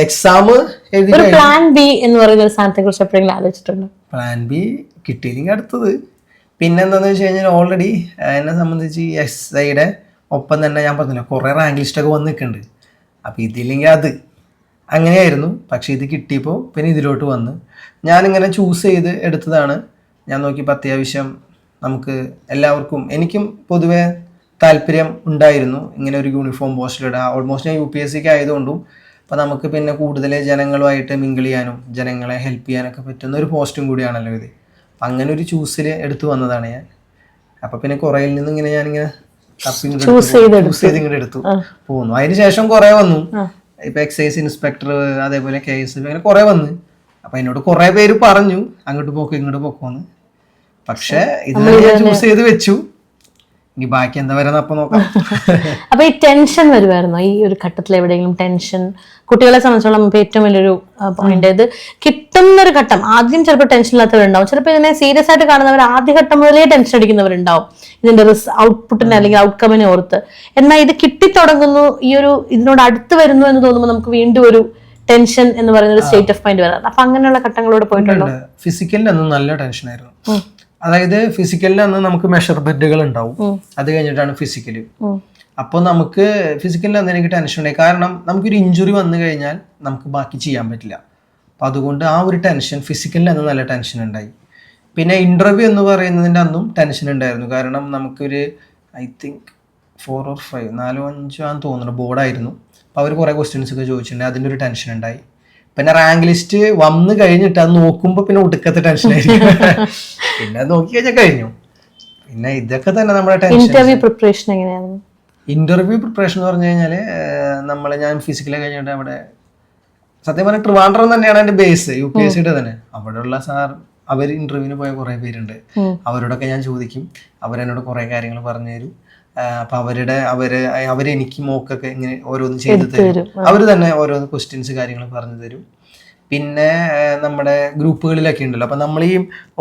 എക്സാം പ്ലാൻ ബി എന്ന് പറയുന്ന ഒരു സ്ഥാനത്തെ കുറിച്ച് എപ്പോഴെങ്കിലും ആലോചിച്ചിട്ടുണ്ടോ? പ്ലാൻ ബി കിട്ടിയില്ലെങ്കിൽ അടുത്തത്. പിന്നെന്താന്ന് വെച്ച് കഴിഞ്ഞാൽ ഓൾറെഡി എന്നെ സംബന്ധിച്ച് SIയുടെ ഒപ്പം തന്നെ ഞാൻ പറഞ്ഞില്ല കുറെ റാങ്ക് ലിസ്റ്റൊക്കെ വന്ന് നിൽക്കുന്നുണ്ട്. അപ്പൊ ഇതില്ലെങ്കിൽ അത് അങ്ങനെയായിരുന്നു. പക്ഷെ ഇത് കിട്ടിയപ്പോൾ പിന്നെ ഇതിലോട്ട് വന്ന് ഞാനിങ്ങനെ ചൂസ് ചെയ്ത് എടുത്തതാണ്. ഞാൻ നോക്കിയപ്പോൾ അത്യാവശ്യം നമുക്ക് എല്ലാവർക്കും, എനിക്കും പൊതുവെ താല്പര്യം ഉണ്ടായിരുന്നു ഇങ്ങനെ ഒരു യൂണിഫോം പോസ്റ്റിലിടുക. ഓൾമോസ്റ്റ് ഞാൻ UPSCക്ക് ആയതുകൊണ്ടും അപ്പം നമുക്ക് പിന്നെ കൂടുതൽ ജനങ്ങളുമായിട്ട് മിങ്കിൾ ചെയ്യാനും ജനങ്ങളെ ഹെൽപ്പ് ചെയ്യാനൊക്കെ പറ്റുന്ന ഒരു പോസ്റ്റും കൂടിയാണല്ലോ ഇത്. അപ്പം അങ്ങനെ ഒരു ചൂസിൽ എടുത്തു വന്നതാണ് ഞാൻ. അപ്പം പിന്നെ കുറേയിൽ നിന്ന് ഇങ്ങനെ ഞാനിങ്ങനെ ചൂസ് ചെയ്ത് ഇങ്ങനെ എടുത്തു പോകുന്നു. അതിന് ശേഷം കുറേ വന്നു, ഇപ്പം എക്സൈസ് ഇൻസ്പെക്ടർ, അതേപോലെ KS, അങ്ങനെ കുറേ വന്ന്. അപ്പം എന്നോട് കുറേ പേര് പറഞ്ഞു അങ്ങോട്ട് പോക്കോ ഇങ്ങോട്ട് പോക്കോന്ന്. പക്ഷേ ഇത് ഞാൻ ചൂസ് ചെയ്ത് വെച്ചു, ഇനി ബാക്കി എന്താ വരുന്ന അപ്പൊ നോക്കാം. അപ്പൊ ഈ ടെൻഷൻ വരുമായിരുന്നോ ഈ ഒരു ഘട്ടത്തിൽ? എവിടെയെങ്കിലും ടെൻഷൻ കുട്ടികളെ സംബന്ധിച്ചോളം ഏറ്റവും വലിയൊരു പോയിന്റ്, ഇത് കിട്ടുന്നൊരു ഘട്ടം ആദ്യം ചിലപ്പോൾ ടെൻഷൻ ഇല്ലാത്തവരുണ്ടാവും, ചിലപ്പോൾ ഇതിനെ സീരിയസ് ആയിട്ട് കാണുന്നവർ ആദ്യഘട്ടം മുതലേ ടെൻഷൻ അടിക്കുന്നവരുണ്ടാവും ഇതിന്റെ ഔട്ട്പുട്ടിനെ അല്ലെങ്കിൽ ഔട്ട്കമിനെ ഓർത്ത്. എന്നാൽ ഇത് കിട്ടിത്തുടങ്ങുന്നു, ഈ ഒരു ഇതിനോട് അടുത്ത് വരുന്നു എന്ന് തോന്നുമ്പോൾ നമുക്ക് വീണ്ടും ഒരു ടെൻഷൻ എന്ന് പറയുന്ന ഒരു സ്റ്റേറ്റ് ഓഫ് മൈൻഡ് വരാറ്. അപ്പൊ അങ്ങനെയുള്ള ഘട്ടങ്ങളോട് പോയിട്ടുണ്ടോ? ഫിസിക്കലിൽ അന്ന് നല്ല ടെൻഷൻ ആയിരുന്നു. അതായത് ഫിസിക്കലിൽ അന്ന് നമുക്ക് മെഷർമെന്റുകൾ ഉണ്ടാവും, അത് കഴിഞ്ഞിട്ടാണ് ഫിസിക്കല്. അപ്പോൾ നമുക്ക് ഫിസിക്കലിൽ അന്ന് എനിക്ക് ടെൻഷൻ ഉണ്ടായി, കാരണം നമുക്കൊരു ഇഞ്ചുറി വന്നു കഴിഞ്ഞാൽ നമുക്ക് ബാക്കി ചെയ്യാൻ പറ്റില്ല. അപ്പം അതുകൊണ്ട് ആ ഒരു ടെൻഷൻ ഫിസിക്കലിൽ അന്ന് നല്ല ടെൻഷൻ ഉണ്ടായി. പിന്നെ ഇന്റർവ്യൂ എന്ന് പറയുന്നതിൻ്റെ അന്നും ടെൻഷൻ ഉണ്ടായിരുന്നു, കാരണം നമുക്കൊരു I think 4 or 5 4 or 5 ആണെന്ന് തോന്നുന്നു ബോർഡായിരുന്നു. അപ്പോൾ അവർ കുറേ ക്വസ്റ്റ്യൻസ് ഒക്കെ ചോദിച്ചിട്ടുണ്ട്, അതിൻ്റെ ഒരു ടെൻഷൻ ഉണ്ടായി. പിന്നെ റാങ്ക് ലിസ്റ്റ് വന്നു കഴിഞ്ഞിട്ട് അത് നോക്കുമ്പോൾ പിന്നെ ഒടുക്കത്തെ ടെൻഷനായിരിക്കും. പിന്നെ അത് നോക്കി കഴിഞ്ഞാൽ കഴിഞ്ഞു. പിന്നെ ഇതൊക്കെ തന്നെ നമ്മുടെ ടെൻഷൻ. ഇന്റർവ്യൂ പ്രിപ്പറേഷൻ എങ്ങനെയായിരുന്നു? ഇന്റർവ്യൂ പ്രിപ്പറേഷൻ എന്ന് പറഞ്ഞു കഴിഞ്ഞാൽ ഞാൻ ഫിസിക്കലി കഴിഞ്ഞിട്ട് അവിടെ സത്യം പറഞ്ഞാൽ ട്രിവാൻഡ്രം തന്നെയാണ് എൻ്റെ ബേസ്, UPSCയുടെ തന്നെ. അവിടെയുള്ള സാർ അവർ ഇന്റർവ്യൂവിന് പോയ കുറേ പേരുണ്ട്. അവരോടൊക്കെ ഞാൻ ചോദിക്കും, അവരെന്നോട് കുറേ കാര്യങ്ങൾ പറഞ്ഞു തരും. അപ്പൊ അവരെനിക്ക് മോക്കൊക്കെ ഇങ്ങനെ ഓരോന്ന് ചെയ്തു തരും. അവർ തന്നെ ഓരോന്ന് ക്വസ്റ്റ്യൻസ് കാര്യങ്ങൾ പറഞ്ഞു തരും. പിന്നെ നമ്മുടെ ഗ്രൂപ്പുകളിലൊക്കെ ഉണ്ടല്ലോ, അപ്പൊ നമ്മൾ ഈ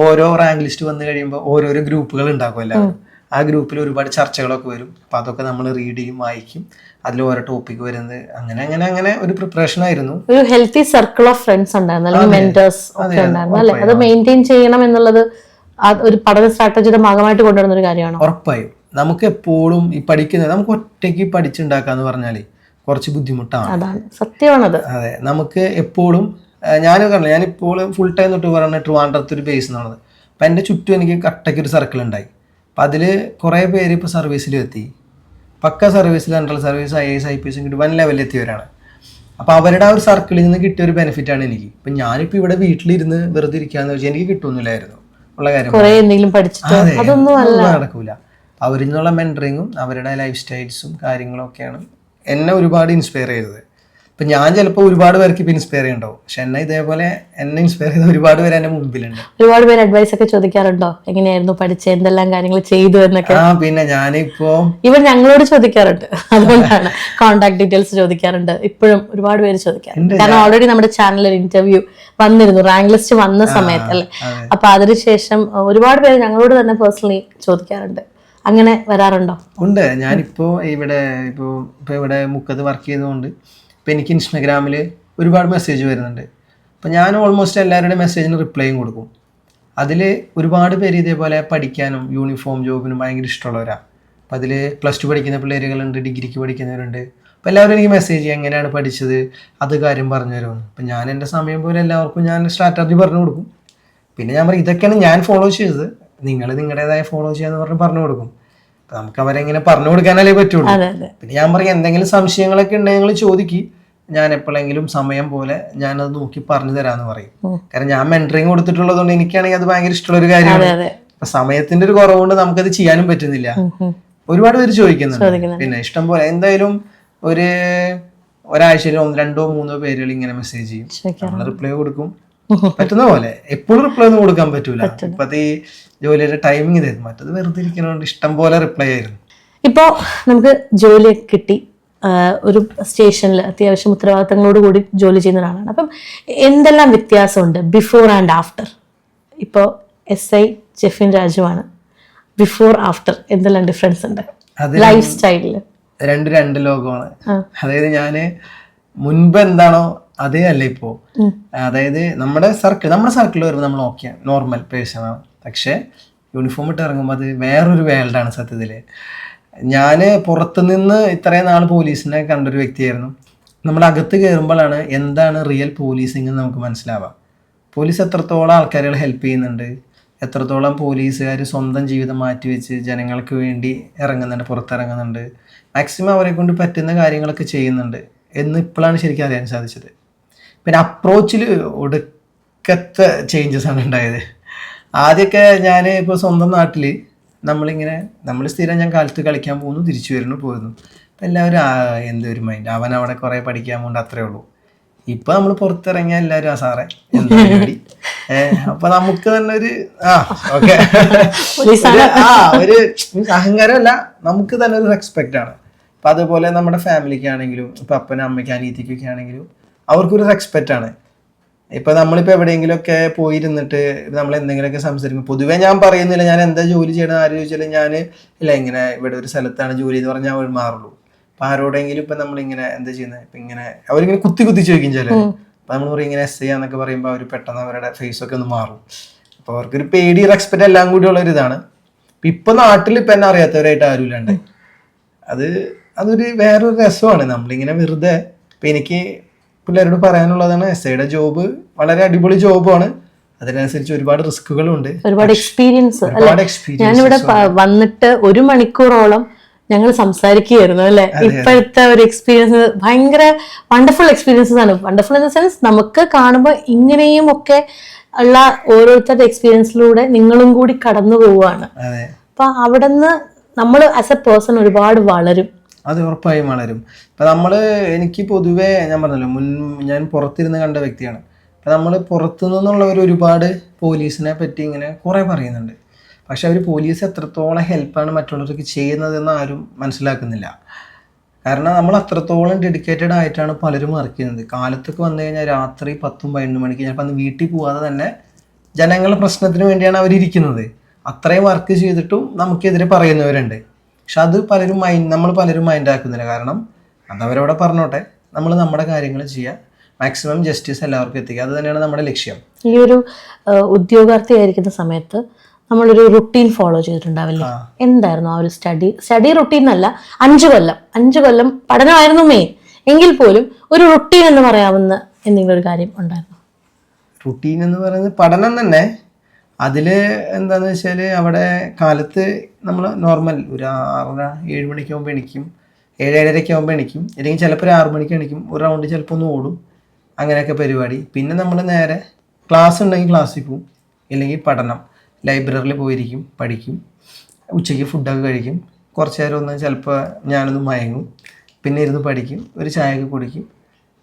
ഓരോ റാങ്ക് ലിസ്റ്റ് വന്നു കഴിയുമ്പോൾ ഓരോരോ ഗ്രൂപ്പുകൾ ഉണ്ടാക്കും എല്ലാവരും. ആ ഗ്രൂപ്പിൽ ഒരുപാട് ചർച്ചകളൊക്കെ വരും. അപ്പൊ അതൊക്കെ നമ്മൾ റീഡ് ചെയ്യും, വായിക്കും. അതിൽ ഓരോ ടോപ്പിക് വരുന്നത് അങ്ങനെ ഒരു പ്രിപ്പറേഷൻ ആയിരുന്നു. ഒരു ഹെൽത്തി സർക്കിൾ ഓഫ് ഫ്രണ്ട്സ് ഉണ്ടായിരുന്നു, അല്ലെങ്കിൽ മെന്റേഴ്സ് ഒക്കെ ഉണ്ടായിരുന്നു അല്ലെ? അത് മെയിൻറ്റെയിൻ ചെയ്യണം എന്നുള്ളത് ഒരു പഠന സ്ട്രാറ്റജിയുടെ ഭാഗമായിട്ട് കൊണ്ടുവരുന്ന ഒരു കാര്യമാണ്. ഉറപ്പായും നമുക്ക് എപ്പോഴും ഈ പഠിക്കുന്നത് നമുക്ക് ഒറ്റയ്ക്ക് പഠിച്ചുണ്ടാക്കാന്ന് പറഞ്ഞാല് കുറച്ച് ബുദ്ധിമുട്ടാണ്. അതാണ് സത്യമാണത്. അതെ, നമുക്ക് എപ്പോഴും ഞാനിപ്പോൾ ഫുൾ ടൈം തൊട്ട് പറയുന്ന ട്രിവാൻഡ്രത്ത് ഒരു ബേസ് എന്നാണത്. അപ്പം എൻ്റെ ചുറ്റും എനിക്ക് കട്ടയ്ക്ക് ഒരു സർക്കിൾ ഉണ്ടായി. അപ്പം അതിൽ കുറേ പേര് ഇപ്പോൾ സർവീസിലും എത്തി, പക്ക സർവീസിൽ സെൻട്രൽ സർവീസ്, IAS IPS കിട്ടി 1 ലെവലിൽ എത്തിയവരാണ്. അപ്പോൾ അവരുടെ ആ ഒരു സർക്കിളിൽ നിന്ന് കിട്ടിയ ഒരു ബെനിഫിറ്റാണ് എനിക്ക്. ഇപ്പം ഞാനിപ്പോൾ ഇവിടെ വീട്ടിലിരുന്ന് വെറുതെ ഇരിക്കാന്ന് വെച്ചാൽ എനിക്ക് കിട്ടുന്നില്ലായിരുന്നു ഉള്ള കാര്യം. അതൊന്നും നടക്കൂല. അവരിൽ നിന്നുള്ള മെൻറ്ററിങ്ങും അവരുടെ ലൈഫ് സ്റ്റൈൽസും കാര്യങ്ങളും ഒക്കെയാണ് എന്നെ ഒരുപാട് ഇൻസ്പയർ ചെയ്തത്. ഇപ്പം ഞാൻ ചിലപ്പോൾ ഒരുപാട് പേർക്ക് ഇപ്പം ഇൻസ്പയർ ചെയ്യുന്നുണ്ടാവും, പക്ഷെ എന്നെ ഇൻസ്പയർ ചെയ്ത ഒരുപാട് പേര് എന്റെ മുമ്പിലുണ്ട്. ഒരുപാട് പേര് അഡ്വൈസ് ഒക്കെ ചോദിക്കാറുണ്ടോ, എങ്ങനെയായിരുന്നു പഠിച്ചത്, എന്തെല്ലാം കാര്യങ്ങൾ ചെയ്തു എന്നൊക്കെ? പിന്നെ ഞാനിപ്പോ ഇവൻ ഞങ്ങളോട് ചോദിക്കാറുണ്ട്, അതുകൊണ്ടാണ് കോൺടാക്ട് ഡീറ്റെയിൽസ് ചോദിക്കാറുണ്ട്. ഇപ്പോഴും ഒരുപാട് പേര് ചോദിക്കാറുണ്ട്. കാരണം ഓൾറെഡി നമ്മുടെ ചാനലിൽ ഇന്റർവ്യൂ വന്നിരുന്നു, റാങ്ക് ലിസ്റ്റ് വന്ന സമയത്ത് അല്ലേ. അപ്പൊ അതിനുശേഷം ഒരുപാട് പേര് ഞങ്ങളോട് തന്നെ പേഴ്സണലി ചോദിക്കാറുണ്ട്. അങ്ങനെ വരാറുണ്ടോ? ഉണ്ട്. ഞാനിപ്പോ ഇവിടെ മുക്കത്ത് വർക്ക് ചെയ്തുകൊണ്ട് ഇപ്പം എനിക്ക് ഇൻസ്റ്റാഗ്രാമിൽ ഒരുപാട് മെസ്സേജ് വരുന്നുണ്ട്. അപ്പം ഞാൻ ഓൾമോസ്റ്റ് എല്ലാവരുടെയും മെസ്സേജിന് റിപ്ലൈയും കൊടുക്കും. അതിൽ ഒരുപാട് പേര് ഇതേപോലെ പഠിക്കാനും യൂണിഫോം ജോബിനും ഭയങ്കര ഇഷ്ടമുള്ളവരാണ്. അപ്പം അതിൽ +2 പഠിക്കുന്ന പിള്ളേരുകളുണ്ട്, ഡിഗ്രിക്ക് പഠിക്കുന്നവരുണ്ട്. അപ്പോൾ എല്ലാവരും എനിക്ക് മെസ്സേജ് ചെയ്യും, എങ്ങനെയാണ് പഠിച്ചത്, അത് കാര്യം പറഞ്ഞു തരുമെന്ന്. അപ്പം ഞാൻ എൻ്റെ സമയം പോലെ എല്ലാവർക്കും ഞാൻ സ്ട്രാറ്റജി പറഞ്ഞു കൊടുക്കും. പിന്നെ ഞാൻ പറയും, ഇതൊക്കെയാണ് ഞാൻ ഫോളോ ചെയ്തത്, നിങ്ങൾ നിങ്ങളുടേതായ ഫോളോ ചെയ്യാന്ന് പറഞ്ഞു കൊടുക്കും. അപ്പം നമുക്ക് അവരെങ്ങനെ പറഞ്ഞു കൊടുക്കാനല്ലേ പറ്റുള്ളൂ. പിന്നെ ഞാൻ പറയും, എന്തെങ്കിലും സംശയങ്ങളൊക്കെ ഉണ്ടെങ്കിൽ ചോദിക്കും, ഞാൻ എപ്പോഴെങ്കിലും സമയം പോലെ ഞാനത് നോക്കി പറഞ്ഞു തരാമെന്ന് പറയും. കാരണം ഞാൻ മെന്ററിങ് കൊടുത്തിട്ടുള്ളതുകൊണ്ട് എനിക്കാണെങ്കിൽ അത് ഭയങ്കര ഇഷ്ടമുള്ള ഒരു കാര്യമാണ്. അപ്പൊ സമയത്തിന്റെ ഒരു കുറവുകൊണ്ട് നമുക്കത് ചെയ്യാനും പറ്റുന്നില്ല. ഒരുപാട് പേര് ചോദിക്കുന്നുണ്ട്. പിന്നെ ഇഷ്ടം പോലെ എന്തായാലും ഒരാഴ്ചയിൽ 2-3 പേരുകൾ ഇങ്ങനെ മെസ്സേജ് ചെയ്യും, നമ്മൾ റിപ്ലൈ കൊടുക്കും പറ്റുന്ന പോലെ. എപ്പോഴും റിപ്ലൈ ഒന്നും കൊടുക്കാൻ പറ്റൂല, ഇപ്പത്തെ ഈ ജോലിയുടെ ടൈമിങ് തരും. മറ്റത് വെറുതെ ഇരിക്കുന്നതുകൊണ്ട് ഇഷ്ടം പോലെ റിപ്ലൈ ആയിരുന്നു. ഇപ്പോ നമുക്ക് ജോലിയൊക്കെ കിട്ടി, ഒരു സ്റ്റേഷനിൽ അത്യാവശ്യം ഉത്തരവാദിത്തങ്ങളോട് കൂടി ജോലി ചെയ്യുന്ന ഒരാളാണ്. അപ്പം എന്തെല്ലാം വ്യത്യാസമുണ്ട് ബിഫോർ ആൻഡ് ആഫ്റ്റർ? ഇപ്പോൾ SI ജെഫിൻ രാജുവാണ്, ബിഫോർ ആഫ്റ്റർ എന്തെല്ലാം ഡിഫറൻസ് ഉണ്ട് ലൈഫ് സ്റ്റൈലില്? രണ്ട് ലോകമാണ്. അതായത് ഞാന് മുൻപ് എന്താണോ അതേ അല്ല ഇപ്പോ. അതായത് നമ്മുടെ സർക്കിൾ വരുമ്പോൾ നമ്മൾ നോർമൽ പേഴ്സണാണ്. പക്ഷെ യൂണിഫോം ഇട്ട് ഇറങ്ങുമ്പോൾ അത് വേറൊരു വേൾഡാണ് സത്യത്തില്. ഞാൻ പുറത്തുനിന്ന് ഇത്രയും നാൾ പോലീസിനെ കണ്ടൊരു വ്യക്തിയായിരുന്നു. നമ്മൾ അകത്ത് കയറുമ്പോഴാണ് എന്താണ് റിയൽ പോലീസിങ് എന്ന് നമുക്ക് മനസ്സിലാവാം. പോലീസ് എത്രത്തോളം ആൾക്കാരുകൾ ഹെൽപ്പ് ചെയ്യുന്നുണ്ട്, എത്രത്തോളം പോലീസുകാർ സ്വന്തം ജീവിതം മാറ്റിവെച്ച് ജനങ്ങൾക്ക് വേണ്ടി പുറത്തിറങ്ങുന്നുണ്ട്, മാക്സിമം അവരെ കൊണ്ട് പറ്റുന്ന കാര്യങ്ങളൊക്കെ ചെയ്യുന്നുണ്ട് എന്ന് ഇപ്പോഴാണ് ശരിക്കും അറിയാൻ സാധിച്ചത്. പിന്നെ അപ്രോച്ചിൽ ഒടുക്കത്തെ ചേഞ്ചസ് ആണ് ഉണ്ടായത്. ആദ്യമൊക്കെ ഞാൻ ഇപ്പോൾ സ്വന്തം നാട്ടിൽ നമ്മൾ സ്ഥിരം ഞാൻ കാലത്ത് കളിക്കാൻ പോകുന്നു, തിരിച്ചു പോയിരുന്നു. അപ്പം എല്ലാവരും എന്തൊരു മൈൻഡ്, അവൻ അവിടെ കുറേ പഠിക്കാൻ പോകുന്നുണ്ട്, അത്രേ ഉള്ളൂ. ഇപ്പം നമ്മൾ പുറത്തിറങ്ങിയ എല്ലാവരും സാറേ എന്താ പരിപാടി, അപ്പൊ നമുക്ക് തന്നെ ഒരു ഒരു അഹങ്കാരമല്ല, നമുക്ക് തന്നെ ഒരു റെസ്പെക്റ്റ് ആണ്. അപ്പം അതുപോലെ നമ്മുടെ ഫാമിലിക്ക് ആണെങ്കിലും ഇപ്പം അപ്പനും അമ്മയ്ക്ക് അനിയത്തിക്കൊക്കെ ആണെങ്കിലും അവർക്കൊരു റെസ്പെക്റ്റ് ആണ്. ഇപ്പം നമ്മളിപ്പോൾ എവിടെയെങ്കിലുമൊക്കെ പോയിരുന്നിട്ട് നമ്മൾ എന്തെങ്കിലുമൊക്കെ സംസാരിക്കും, പൊതുവേ ഞാൻ പറയുന്നില്ല ഞാൻ എന്താ ജോലി ചെയ്യണം ആര് ചോദിച്ചാലും ഞാൻ ഇങ്ങനെ ഇവിടെ ഒരു സ്ഥലത്താണ് ജോലി എന്ന് പറഞ്ഞാൽ അവർ മാറുള്ളൂ. അപ്പം ആരോടെങ്കിലും ഇപ്പം നമ്മളിങ്ങനെ എന്താ ചെയ്യുന്നത്, ഇപ്പം ഇങ്ങനെ അവരിങ്ങനെ കുത്തി ചോദിക്കും ചിലർ. അപ്പം നമ്മൾ പറയും ഇങ്ങനെ SI എന്നൊക്കെ പറയുമ്പോൾ അവർ പെട്ടെന്ന് അവരുടെ ഫേസൊക്കെ ഒന്ന് മാറും. അപ്പോൾ അവർക്കൊരു പേടി റെസ്പെക്റ്റ് എല്ലാം കൂടി ഉള്ളൊരിതാണ്. ഇപ്പം നാട്ടിൽ ഇപ്പം എന്നെ അറിയാത്തവരായിട്ട് ആരും ഇല്ലാണ്ട്. അതൊരു വേറൊരു രസമാണ്. നമ്മളിങ്ങനെ വെറുതെ ഇപ്പം എനിക്ക് പിള്ളേരോട് പറയാനുള്ളതാണ്, SIയുടെ ജോബ് വളരെ അടിപൊളി ജോബാണ്, അതിനനുസരിച്ച് ഒരുപാട് റിസ്കുകളും ഉണ്ട്, ഒരുപാട് എക്സ്പീരിയൻസ്. ഞാനിവിടെ വന്നിട്ട് 1 മണിക്കൂറോളം ഞങ്ങൾ സംസാരിക്കുകയായിരുന്നു അല്ലെ. ഇപ്പോഴത്തെ ഒരു എക്സ്പീരിയൻസ് ഭയങ്കര വണ്ടർഫുൾ എക്സ്പീരിയൻസസ് ആണ്. വണ്ടർഫുൾ ഇൻ ദ സെൻസ് നമുക്ക് കാണുമ്പോൾ ഇങ്ങനെയും ഒക്കെ ഉള്ള ഓരോരുത്തരുടെ എക്സ്പീരിയൻസിലൂടെ നിങ്ങളും കൂടി കടന്നു പോവുകയാണ്. അപ്പൊ അവിടെ നിന്ന് നമ്മൾ ആസ് എ പേഴ്സൺ ഒരുപാട് വളരും. അത് ഉറപ്പായും വളരും. ഇപ്പം എനിക്ക് പൊതുവേ ഞാൻ പറഞ്ഞല്ലോ ഞാൻ പുറത്തിരുന്ന് കണ്ട വ്യക്തിയാണ്. അപ്പം നമ്മൾ പുറത്തു നിന്നുള്ളവർ ഒരുപാട് പോലീസിനെ പറ്റി ഇങ്ങനെ കുറേ പറയുന്നുണ്ട്. പക്ഷെ അവർ പോലീസ് എത്രത്തോളം ഹെൽപ്പാണ് മറ്റുള്ളവർക്ക് ചെയ്യുന്നതെന്ന് ആരും മനസ്സിലാക്കുന്നില്ല. കാരണം നമ്മൾ അത്രത്തോളം ഡെഡിക്കേറ്റഡ് ആയിട്ടാണ് പലരും വർക്ക് ചെയ്യുന്നത്. കാലത്തൊക്കെ വന്നു കഴിഞ്ഞാൽ രാത്രി 10-11 മണിക്ക് ചിലപ്പോൾ അന്ന് വീട്ടിൽ പോകാതെ തന്നെ ജനങ്ങളുടെ പ്രശ്നത്തിന് വേണ്ടിയാണ് അവരിയ്ക്കുന്നത്. അത്രയും വർക്ക് ചെയ്തിട്ടും നമുക്കെതിരെ പറയുന്നവരുണ്ട്. പക്ഷെ അത് നമ്മൾ പലരും മൈൻഡ് ആക്കുന്നില്ല. കാരണം അതവരവിടെ പറഞ്ഞോട്ടെ, നമ്മൾ നമ്മുടെ കാര്യങ്ങൾ ചെയ്യുക, മാക്സിമം ജസ്റ്റിസ് എല്ലാവർക്കും എത്തിക്കുക, അത് തന്നെയാണ് നമ്മുടെ ലക്ഷ്യം. ഈ ഒരു ഉദ്യോഗാർത്ഥിയായിരിക്കുന്ന സമയത്ത് നമ്മളൊരു റുട്ടീൻ ഫോളോ ചെയ്തിട്ടുണ്ടാവില്ലേ? എന്തായിരുന്നു ആ ഒരു സ്റ്റഡി റുട്ടീൻ എന്നല്ല, 5 കൊല്ലം പഠനമായിരുന്നു മെയിൻ, എങ്കിൽ പോലും ഒരു റുട്ടീൻ എന്ന് പറയാവുന്ന എന്തെങ്കിലും ഒരു കാര്യം ഉണ്ടായിരുന്നു? റുട്ടീൻ എന്ന് പറയുന്നത് പഠനം തന്നെ. അതിൽ എന്താണെന്ന് വെച്ചാൽ അവിടെ കാലത്ത് നമ്മൾ നോർമൽ ഒരു 6-7 മണിക്ക് ആകുമ്പോൾ എണിക്കും, 7-7:30 ആകുമ്പോൾ എണിക്കും, അല്ലെങ്കിൽ ചിലപ്പോൾ ഒരു 6 മണിക്ക് എണിക്കും, ഒരു റൗണ്ട് ചിലപ്പോൾ ഒന്ന് ഓടും, അങ്ങനെയൊക്കെ പരിപാടി. പിന്നെ നമ്മൾ നേരെ ക്ലാസ് ഉണ്ടെങ്കിൽ ക്ലാസ്സിൽ പോവും, ഇല്ലെങ്കിൽ പഠനം, ലൈബ്രറിയിൽ പോയിരിക്കും, പഠിക്കും, ഉച്ചയ്ക്ക് ഫുഡൊക്കെ കഴിക്കും, കുറച്ച് നേരം ഒന്ന് ചിലപ്പോൾ ഞാനൊന്ന് മയങ്ങും, പിന്നെ ഇരുന്ന് പഠിക്കും, ഒരു ചായയൊക്കെ കുടിക്കും.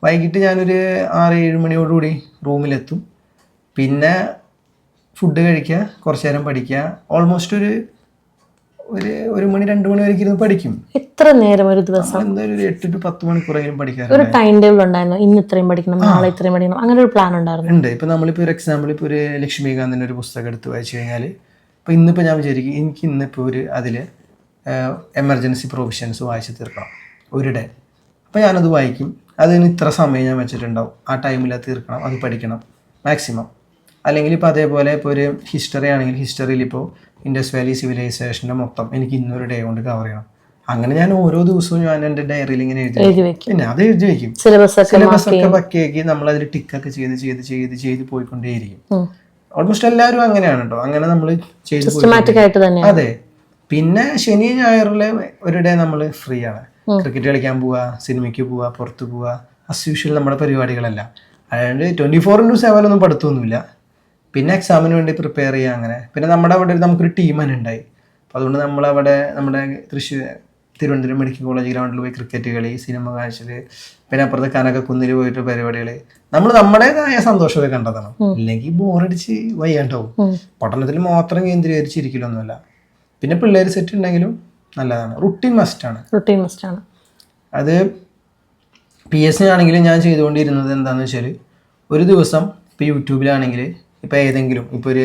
വൈകിട്ട് ഞാനൊരു 6-7 മണിയോടുകൂടി റൂമിലെത്തും. പിന്നെ ഫുഡ് കഴിക്കുക, കുറച്ച് നേരം പഠിക്കുക, ഓൾമോസ്റ്റ് ഒരു മണി 2 മണി വരെയൊക്കെ ഇരുന്ന് പഠിക്കും. എത്ര നേരം ഒരു ദിവസം? എന്തായാലും ഒരു 8 to 10 മണിക്കൂറെങ്കിലും പഠിക്കാറുണ്ട്. ഒരു ടൈം ടേബിൾ ഉണ്ടായിരുന്നു, ഇന്ന് ഇത്രയും പഠിക്കണം, നാളെ ഇത്രയും പഠിക്കണം, അങ്ങനെ ഒരു പ്ലാൻ ഉണ്ടായിരുന്നു? ഉണ്ട്. ഇപ്പം നമ്മളിപ്പോൾ ഒരു എക്സാമ്പിൾ, ഇപ്പോൾ ഒരു ലക്ഷ്മികാന്തിൻ്റെ ഒരു പുസ്തകം എടുത്ത് വായിച്ചു കഴിഞ്ഞാൽ, ഇപ്പോൾ ഇന്നിപ്പോൾ ഞാൻ വിചാരിക്കും എനിക്ക് ഇന്നിപ്പോൾ അതിൽ എമർജൻസി പ്രൊവിഷൻസ് വായിച്ച് തീർക്കണം ഒരു ഡേ. അപ്പോൾ ഞാനത് വായിക്കും, അതിന് ഇത്ര സമയം ഞാൻ വെച്ചിട്ടുണ്ടാവും, ആ ടൈമിൽ അത് തീർക്കണം, അത് പഠിക്കണം മാക്സിമം. അല്ലെങ്കിൽ ഇപ്പോൾ അതേപോലെ ഇപ്പോൾ ഒരു ഹിസ്റ്ററി ആണെങ്കിൽ ഹിസ്റ്ററിയിൽ ഇപ്പോൾ ഇൻഡസ് വാലി സിവിലൈസേഷൻ്റെ മൊത്തം എനിക്ക് ഇന്നൊരു ഡേ കൊണ്ട് കവർ ചെയ്യണം. അങ്ങനെ ഞാൻ ഓരോ ദിവസവും ഞാൻ എൻ്റെ ഡയറിയിൽ ഇങ്ങനെ എഴുതി വെക്കും. പിന്നെ അത് എഴുതി വെക്കും, സിലബസ് ഒക്കെ പക്കയാക്കി നമ്മൾ അതിൽ ടിക്കൊക്കെ ചെയ്ത് പോയിക്കൊണ്ടേയിരിക്കും. ഓൾമോസ്റ്റ് എല്ലാവരും അങ്ങനെയാണ് കേട്ടോ, അങ്ങനെ നമ്മൾ ചെയ്ത്. അതെ. പിന്നെ ശനി ഞായറിലെ ഒരു ഡേ നമ്മൾ ഫ്രീ ആണ്. ക്രിക്കറ്റ് കളിക്കാൻ പോവുക, സിനിമയ്ക്ക് പോവുക, പുറത്ത് പോവുക, അസ് യൂഷ്വൽ നമ്മുടെ പരിപാടികളല്ല. അതുകൊണ്ട് 24/7 ഒന്നും പഠിത്തമൊന്നുമില്ല. പിന്നെ എക്സാമിന് വേണ്ടി പ്രിപ്പയർ ചെയ്യുക അങ്ങനെ. പിന്നെ നമ്മുടെ അവിടെ നമുക്കൊരു ടീം തന്നെ ഉണ്ടായി. അപ്പോൾ അതുകൊണ്ട് നമ്മളവിടെ നമ്മുടെ തിരുവനന്തപുരം മെഡിക്കൽ കോളേജ് ഗ്രൗണ്ടിൽ പോയി ക്രിക്കറ്റ് കളി, സിനിമ കാഴ്ചൽ, പിന്നെ അപ്പുറത്തെ കനകക്കുന്നിൽ പോയിട്ട് പരിപാടികൾ, നമ്മൾ നമ്മുടേതായ സന്തോഷമൊക്കെ കണ്ടെത്തണം. ഇല്ലെങ്കിൽ ബോറടിച്ച് വയ്യാണ്ടാവും. പഠനത്തിൽ മാത്രം കേന്ദ്രീകരിച്ചിരിക്കലൊന്നുമല്ല. പിന്നെ പിള്ളേർ സെറ്റ് ഉണ്ടെങ്കിലും നല്ലതാണ്. റുട്ടീൻ മസ്റ്റാണ്. അത് PSC ആണെങ്കിലും ഞാൻ ചെയ്തുകൊണ്ടിരുന്നത് എന്താണെന്ന് വെച്ചാൽ, ഒരു ദിവസം ഇപ്പോൾ യൂട്യൂബിലാണെങ്കിൽ ഇപ്പോൾ ഏതെങ്കിലും ഇപ്പോൾ ഒരു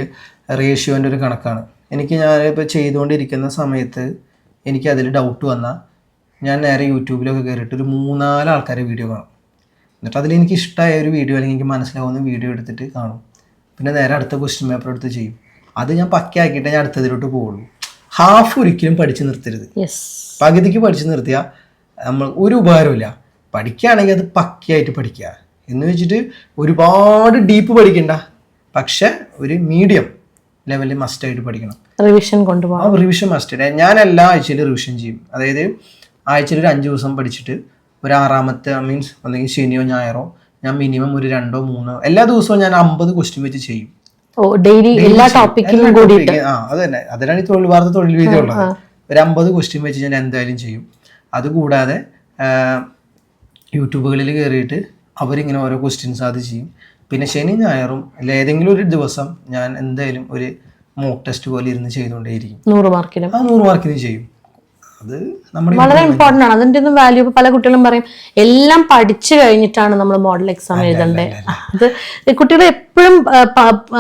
റേഷ്യോൻ്റെ ഒരു കണക്കാണ്, ഞാനിപ്പോൾ ചെയ്തുകൊണ്ടിരിക്കുന്ന സമയത്ത് എനിക്ക് അതിൽ ഡൗട്ട് വന്നാൽ ഞാൻ നേരെ യൂട്യൂബിലൊക്കെ കയറിയിട്ട് ഒരു 3-4 ആൾക്കാരെ വീഡിയോ കാണും. എന്നിട്ട് അതിലെനിക്ക് ഇഷ്ടമായ ഒരു വീഡിയോ അല്ലെങ്കിൽ എനിക്ക് മനസ്സിലാവുന്ന വീഡിയോ എടുത്തിട്ട് കാണും. പിന്നെ നേരെ അടുത്ത ക്വസ്റ്റ്യൻ പേപ്പർ എടുത്ത് ചെയ്യും. അത് ഞാൻ പക്കയാക്കിയിട്ട് ഞാൻ അടുത്തതിലോട്ട് പോകുള്ളൂ. ഹാഫ് ഒരിക്കലും പഠിച്ച് നിർത്തരുത്. പകുതിക്ക് പഠിച്ച് നിർത്തിയാൽ നമ്മൾ ഒരു ഉപകാരമില്ല. പഠിക്കുകയാണെങ്കിൽ അത് പക്കയായിട്ട് പഠിക്കുക എന്ന് വെച്ചിട്ട് ഒരുപാട് ഡീപ്പ് പഠിക്കണ്ട, പക്ഷെ ഒരു മീഡിയം ലെവലിൽ മസ്റ്റായിട്ട് പഠിക്കണം. റിവിഷൻ കൊണ്ടുപോകാം. Revision must. ഞാൻ എല്ലാ ആഴ്ചയിലും റിവിഷൻ ചെയ്യും. അതായത് ആഴ്ചയിൽ ഒരു 5 ദിവസം പഠിച്ചിട്ട് ഒരു 6ാമത്തെ മീൻസ് ഒന്നെങ്കിൽ ശനിയോ ഞായറോ ഞാൻ മിനിമം ഒരു 2-3 എല്ലാ ദിവസവും ഞാൻ 50 ക്വസ്റ്റ്യൻ വെച്ച് ചെയ്യും. അത് തന്നെ, അതിനാണ് ഈ തൊഴിൽ വാർത്ത തൊഴിൽ വീതി ഉള്ളത്. ഒരു 50 ക്വസ്റ്റ്യൻ വെച്ച് ഞാൻ എന്തായാലും ചെയ്യും. അതുകൂടാതെ യൂട്യൂബുകളിൽ കയറിയിട്ട് അവരിങ്ങനെ ഓരോ ക്വസ്റ്റ്യൻസ് അത് ചെയ്യും. പിന്നെ ശനി ഞായറും അല്ല ഏതെങ്കിലും ഒരു ദിവസം ഞാൻ എന്തായാലും ഒരു മോക്ക് ടെസ്റ്റ് പോലെ ഇരുന്ന് ചെയ്തുകൊണ്ടേയിരിക്കും. 100 മാർക്കിന് ചെയ്യും. അത് വളരെ ഇമ്പോർട്ടന്റ് ആണ്. അതിന്റെ ഒന്നും വാല്യൂ പല കുട്ടികളും പറയും എല്ലാം പഠിച്ചു കഴിഞ്ഞിട്ടാണ് നമ്മൾ മോഡൽ എക്സാം എഴുതേണ്ടത്. അത് കുട്ടികൾ എപ്പോഴും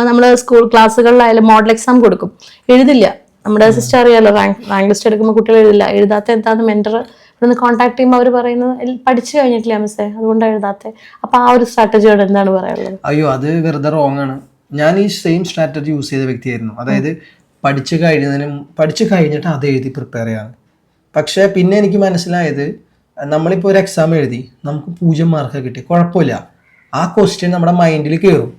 നമ്മൾ സ്കൂൾ ക്ലാസ്സുകളിലായാലും മോഡൽ എക്സാം കൊടുക്കും, എഴുതില്ല. നമ്മുടെ സിസ്റ്റർ അറിയാലോ, റാങ്ക് ലിസ്റ്റ് എടുക്കുമ്പോൾ കുട്ടികൾ എഴുതില്ല. എഴുതാത്ത എന്താന്ന് മെന്റർ ഇവിടുന്ന് കോൺടാക്ട് ചെയ്യുമ്പോൾ അവർ പറയുന്നത് പഠിച്ചു കഴിഞ്ഞിട്ടില്ല മിസ്സേ, അതുകൊണ്ട് എഴുതാത്തെ. അപ്പൊ ആ ഒരു സ്ട്രാറ്റജിയോട് എന്താണ് പറയാനുള്ളത്? അയ്യോ, അത് വെറുതെ റോങ് ആണ്. ഞാൻ ഈ സെയിം സ്ട്രാറ്റജി യൂസ് ചെയ്ത വ്യക്തിയായിരുന്നു. അതായത് പഠിച്ചു കഴിഞ്ഞിട്ട് അത് എഴുതി പ്രിപ്പയർ ചെയ്യാണ്. പക്ഷേ പിന്നെ എനിക്ക് മനസ്സിലായത്, നമ്മളിപ്പോൾ ഒരു എക്സാം എഴുതി നമുക്ക് 0 മാർക്ക് കിട്ടി, കുഴപ്പമില്ല. ആ ക്വസ്റ്റ്യൻ നമ്മുടെ മൈൻഡിൽ കയറും.